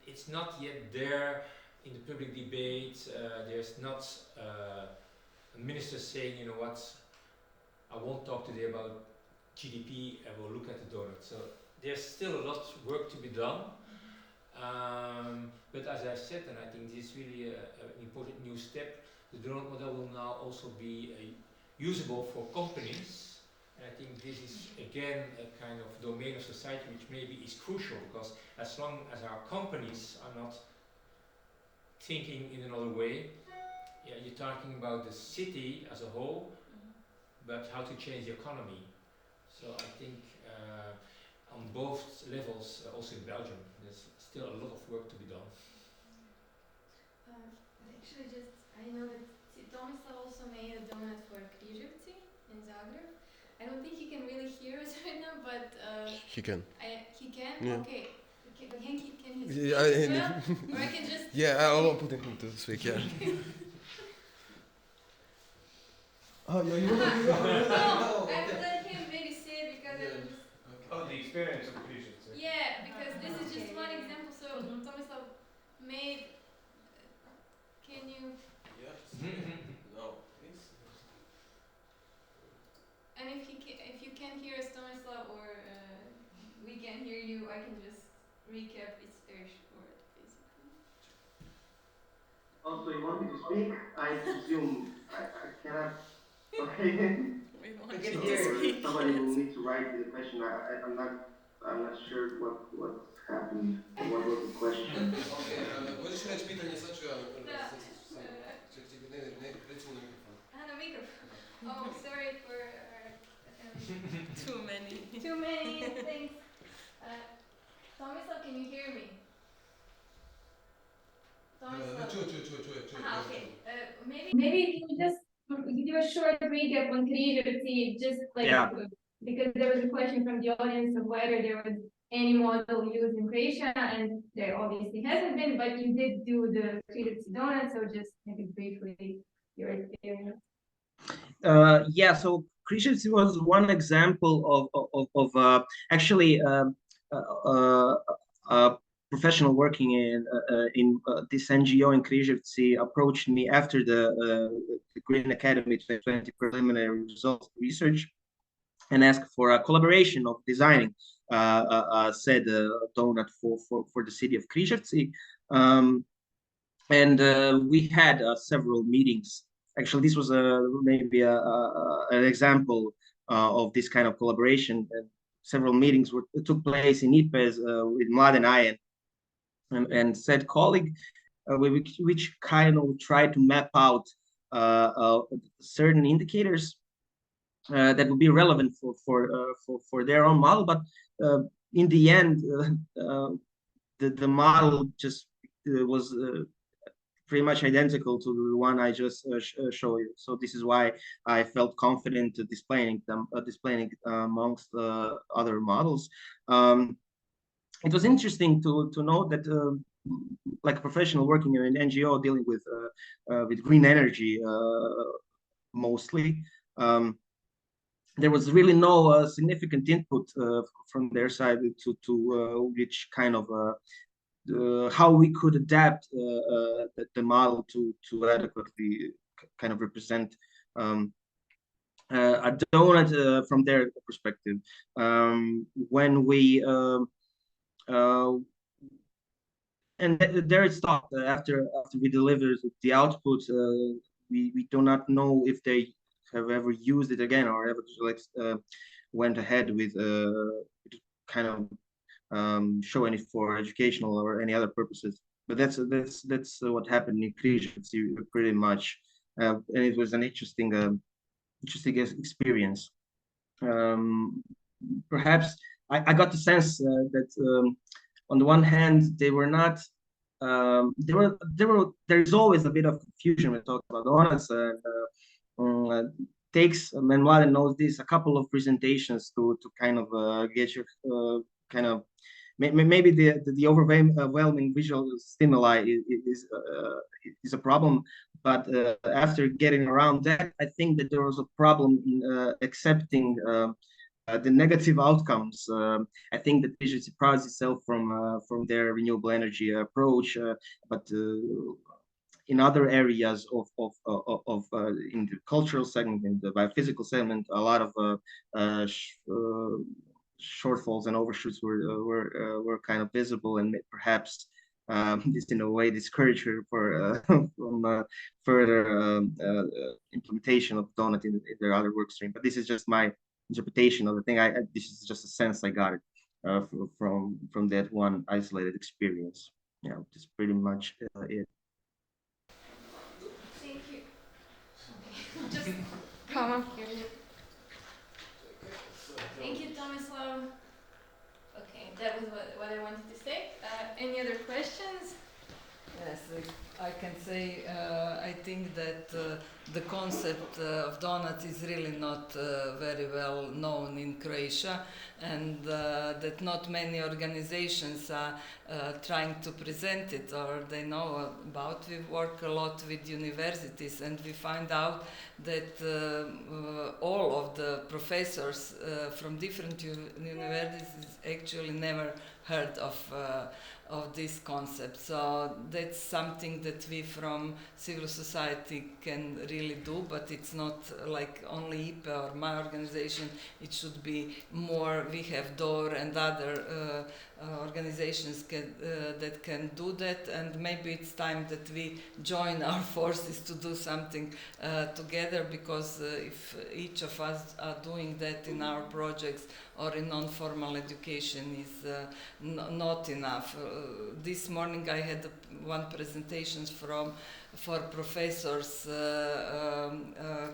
S1: it's not yet there in the public debate. There's not a minister saying, you know what, I won't talk today about GDP, I will look at the donut. So there's still a lot of work to be done. But as I said, and I think this is really an important new step, the donut model will now also be usable for companies. And I think this is again a kind of domain of society which maybe is crucial, because as long as our companies are not thinking in another way, yeah, you're talking about the city as a whole, but how to change the economy. So I think on both levels, also in Belgium, there's still a lot of work to be done.
S7: Actually, I know that Tomislav also made a donut for Križevci in Zagreb. I don't think he can really hear us right now, but
S8: he can.
S7: He can?
S8: Yeah.
S7: Okay. But can he speak
S8: Yeah,
S7: as well? Or I can just...
S8: Yeah, I'll put him to speak, yeah. Oh, yeah,
S7: No, I will let him maybe say it because I will just...
S3: Oh, the experience of Križevci.
S7: Yeah, because this is just one example. So Tomislav made... Can you...
S8: No, please.
S7: And if you can't hear us, Tomislav, or we can hear you, I can just recap. It's very short, basically.
S4: Also, you want me to speak? I presume I cannot. Okay.
S9: We want you to speak.
S4: Somebody will need to write the question. I'm not sure what happened. What was the question?
S8: Możesz mieć pytanie,
S7: Oh, sorry for
S9: Too many.
S7: too many things. Tomislav, can you hear me? Tomislav. Okay. Maybe can you just give a short recap on Križevci, just like because there was a question from the audience of whether there was any model used in Croatia, and there obviously hasn't been, but you did do the Križevci donut, so just maybe briefly your experience.
S4: Yeah, so Križevci was one example of actually a professional working in this NGO in Križevci approached me after the Green Academy 2020 preliminary results research and asked for a collaboration of designing said donut for the city of Križevci, and we had several meetings. Actually, this was maybe an example of this kind of collaboration. And several meetings took place in IPES with Mladen and said colleague, which kind of tried to map out certain indicators that would be relevant for their own model. But in the end, the model just was pretty much identical to the one I just showed you. So this is why I felt confident displaying amongst other models. It was interesting to know that, like a professional working in an NGO dealing with green energy mostly, there was really no significant input from their side to which kind of how we could adapt the model to adequately kind of represent a donut from their perspective. When we and there it stopped. After we delivered the output, we do not know if they have ever used it again or ever went ahead with kind of showing it for educational or any other purposes. But that's what happened in Križevci pretty much, and it was an interesting experience. Perhaps I got the sense that on the one hand they were not. There's always a bit of confusion when talking about donuts, and takes, Mladen knows this, a couple of presentations to kind of get your kind of maybe the overwhelming visual stimuli is a problem, but after getting around that, I think that there was a problem in accepting the negative outcomes. I think that visually separates itself from their renewable energy approach, but in other areas of in the cultural segment, in the biophysical segment, a lot of shortfalls and overshoots were kind of visible, and perhaps this in a way discouraged her from further implementation of doughnut in their other work stream. But this is just my interpretation of the thing. This is just a sense I got it from that one isolated experience. Yeah, that's pretty much it.
S6: Thank you. Just come up here. Thank you, Tomislav. Okay, that was what I wanted to say. Any other questions?
S10: Yes, I can say I think that the concept of doughnut is really not very well known in Croatia, and that not many organizations are trying to present it or they know about. We work a lot with universities, and we find out that all of the professors from different universities actually never heard of this concept. So that's something that we from civil society can really do, but it's not like only IPE or my organization. It should be more. We have DOR and other organizations that can do that, and maybe it's time that we join our forces to do something together, because if each of us are doing that in our projects or in non-formal education is not enough. This morning I had one presentation for professors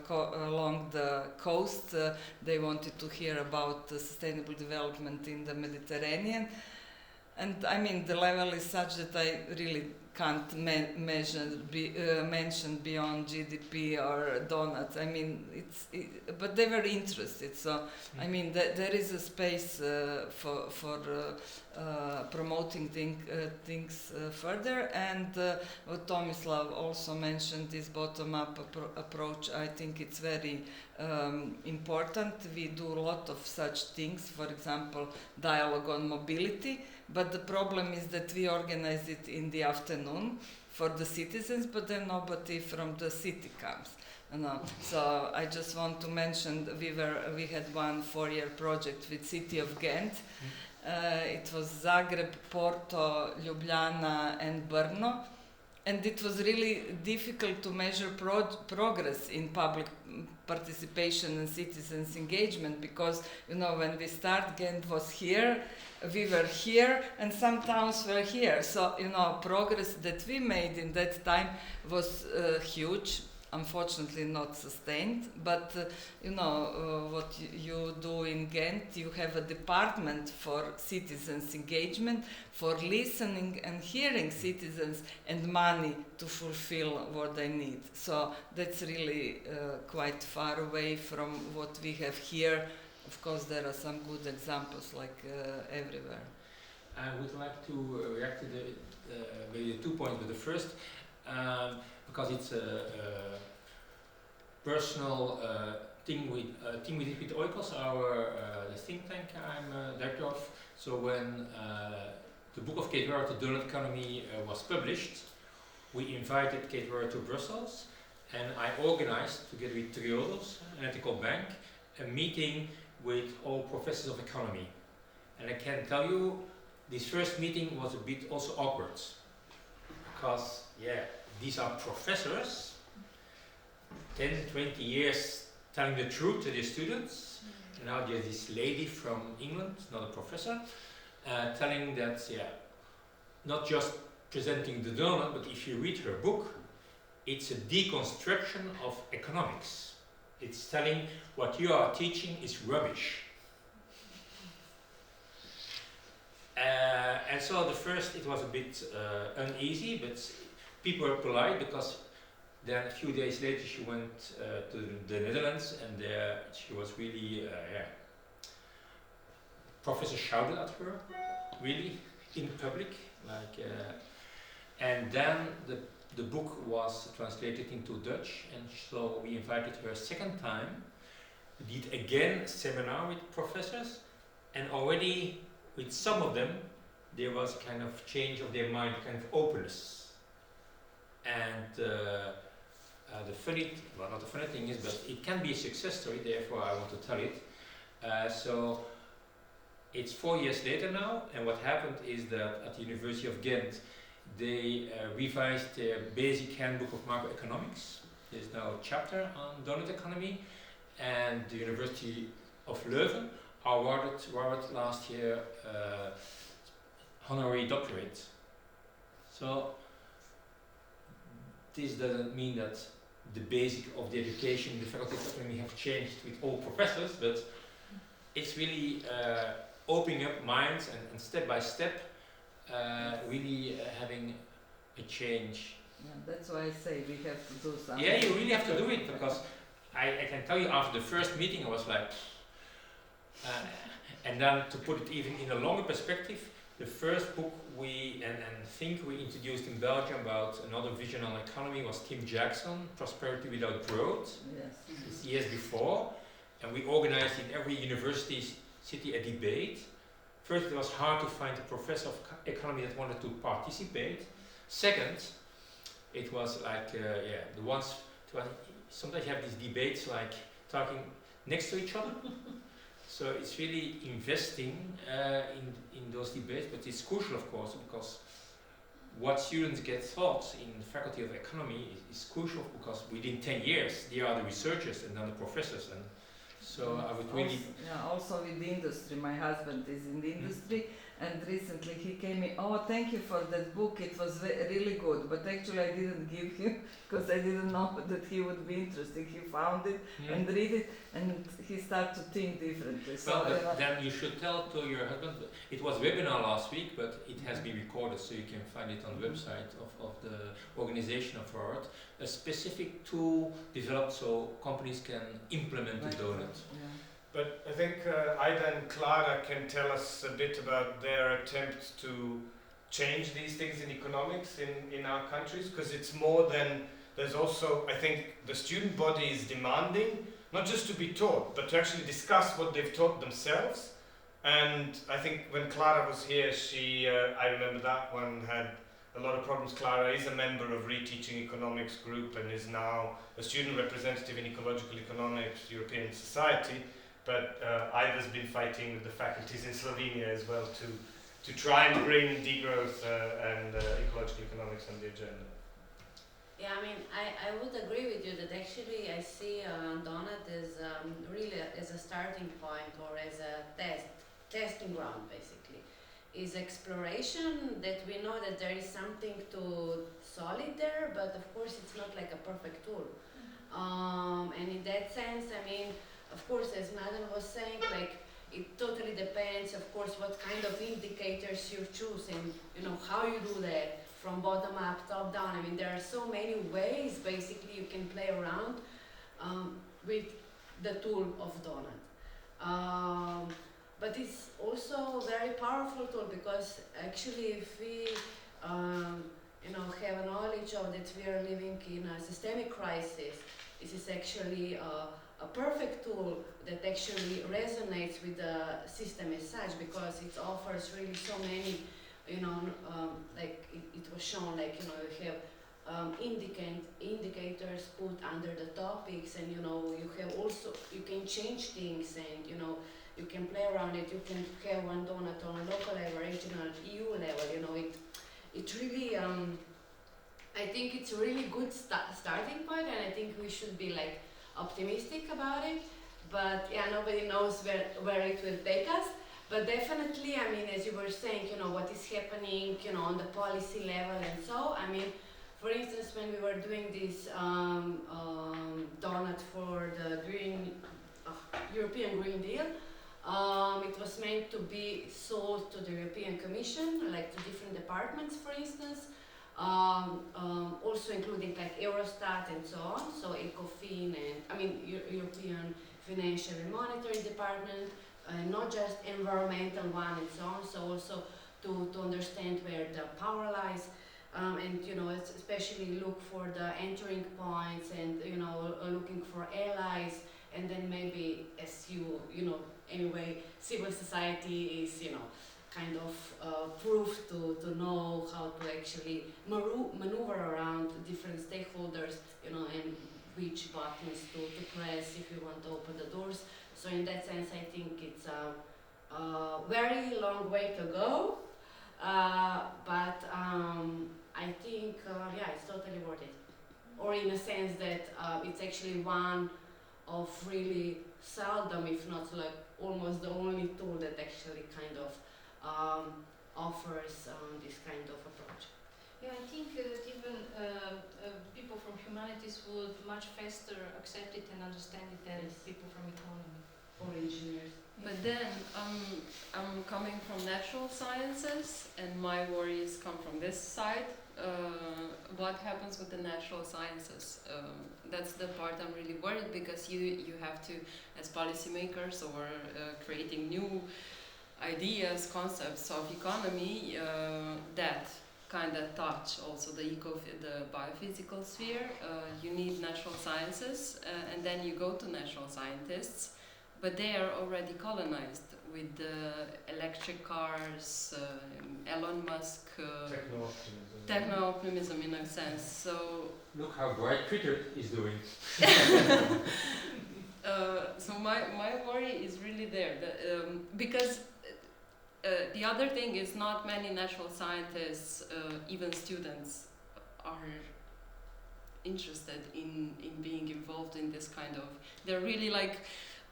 S10: along the coast. They wanted to hear about sustainable development in the Mediterranean. And I mean, the level is such that I really can't mention beyond GDP or donuts. I mean, but they were interested. So, I mean, there is a space for promoting things further. And what Tomislav also mentioned, this bottom-up approach, I think it's very important. We do a lot of such things, for example, dialogue on mobility. But the problem is that we organize it in the afternoon for the citizens, but then nobody from the city comes. So I just want to mention we had one 4-year project with city of Ghent. It was Zagreb, Porto, Ljubljana, and Brno. And it was really difficult to measure progress in public participation and citizens' engagement, because, when we start, Ghent was here, we were here, and some towns were here. So, progress that we made in that time was huge. Unfortunately not sustained, but what you do in Ghent, you have a department for citizens engagement, for listening and hearing citizens, and money to fulfill what they need. So that's really quite far away from what we have here. Of course, there are some good examples like everywhere.
S1: I would like to react to the 2 points, but the first, because it's a personal thing we did with Oikos, our the think tank I'm director of. So when the book of Kate Ware, The Doughnut Economy, was published, we invited Kate Ware to Brussels, and I organized, together with Triodos, an ethical bank, a meeting with all professors of economy. And I can tell you, this first meeting was a bit also awkward, because, these are professors, 10, 20 years telling the truth to their students. And now there's this lady from England, not a professor, telling that, not just presenting the doughnut, but if you read her book, it's a deconstruction of economics. It's telling what you are teaching is rubbish. And so the first, it was a bit uneasy, but people were polite, because Then a few days later she went to the Netherlands, and there she was really, professors shouted at her, really, in public, like, and then the book was translated into Dutch, and so we invited her a second time. We did again a seminar with professors, and already with some of them there was a kind of change of their mind, kind of openness. And the funny, well, not the funny thing is, but it can be a success story, therefore I want to tell it. So it's 4 years later now, and what happened is that at the University of Ghent they revised their basic handbook of macroeconomics. There's now a chapter on donut economy, and the University of Leuven awarded last year honorary doctorate. So this doesn't mean that the basic of the education in the Faculty of Economy have changed with all professors, but it's really opening up minds and step by step really having a change.
S10: Yeah, that's why I say we have to do something.
S1: Yeah, you really have to do it, because I can tell you after the first meeting I was like, and then to put it even in a longer perspective, the first book we think we introduced in Belgium about another vision on economy was Tim Jackson, Prosperity Without Growth.
S10: Yes.
S1: It's years before, and we organized in every university city a debate. First, it was hard to find a professor of economy that wanted to participate. Second, it was like, the ones, sometimes you have these debates like talking next to each other. So it's really investing in those debates, but it's crucial, of course, because what students get taught in the Faculty of Economy is crucial, because within 10 years they are the researchers and then the professors. And so I would really...
S10: Also with the industry. My husband is in the industry, and recently he came in, oh, thank you for that book, it was really good, but actually I didn't give him, because I didn't know that he would be interested. He found it and read it, and he started to think differently.
S1: Well, so then you should tell to your husband, it was webinar last week, but it has been recorded, so you can find it on the website of the organization of art, a specific tool developed so companies can implement the donut.
S10: Yeah.
S3: But I think Ajda and Clara can tell us a bit about their attempt to change these things in economics in our countries, because it's more than, there's also, I think the student body is demanding, not just to be taught, but to actually discuss what they've taught themselves. And I think when Clara was here, she, I remember that one had a lot of problems. Clara is a member of Reteaching Economics group and is now a student representative in Ecological Economics European Society. But Ajda's been fighting with the faculties in Slovenia as well to try and bring degrowth and ecological economics on the agenda.
S2: Yeah, I mean, I would agree with you that actually I see donut as really as a starting point, or as a testing ground, basically. Is exploration, that we know that there is something to solid there, but of course it's not like a perfect tool. And in that sense, I mean, of course, as Mladen was saying, like, it totally depends, of course, what kind of indicators you choose and, you know, how you do that, from bottom up, top down. I mean, there are so many ways, basically, you can play around with the tool of donut. But it's also a very powerful tool, because actually if we, you know, have a knowledge of that we are living in a systemic crisis, this is actually a perfect tool that actually resonates with the system as such, because it offers really so many, you know, like it was shown, like, you know, you have indicators put under the topics, and, you know, you have also, you can change things, and, you know, you can play around it. You can have one donut on a local level, regional, EU level, you know, it really, I think it's a really good starting point, and I think we should be like optimistic about it, but yeah, nobody knows where it will take us. But definitely, I mean, as you were saying, you know, what is happening, you know, on the policy level and so, I mean, for instance, when we were doing this donut for the European Green Deal, it was meant to be sold to the European Commission, like to different departments, for instance. Also including like Eurostat and so on, so ECOFIN and European Financial and Monetary Department, not just environmental one and so on, so also to understand where the power lies, and especially look for the entering points and looking for allies, and then maybe as anyway civil society is kind of proof to know how to actually maneuver around different stakeholders, and which buttons to press if you want to open the doors. So in that sense, I think it's a very long way to go, but I think, it's totally worth it. Or in a sense that it's actually one of really seldom, if not like almost the only tool that actually kind of offers this kind of approach.
S6: Yeah, I think that even people from humanities would much faster accept it and understand it than people from economy
S2: or engineers.
S9: But then I'm coming from natural sciences, and my worries come from this side. What happens with the natural sciences? That's the part I'm really worried, because you have to, as policymakers or creating new ideas, concepts of economy that kind of touch also the biophysical sphere. You need natural sciences, and then you go to natural scientists, but they are already colonized with electric cars, Elon Musk, techno-optimism in a sense. So
S1: look how bright Twitter is doing.
S9: So my worry is really there, because the other thing is not many natural scientists, even students, are interested in being involved in this kind of. They're really like,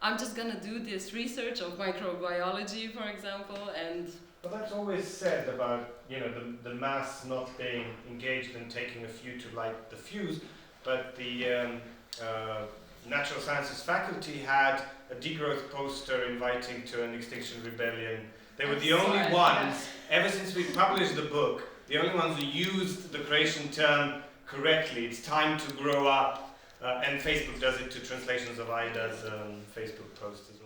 S9: I'm just gonna do this research of microbiology, for example, and.
S3: But that's always said about the mass not being engaged and taking a few to light the fuse. But the natural sciences faculty had a degrowth poster inviting to an extinction rebellion. They were the only ones, ever since we published the book, the only ones who used the creation term correctly. It's time to grow up. And Facebook does it to translations of Ajda's Facebook post as well.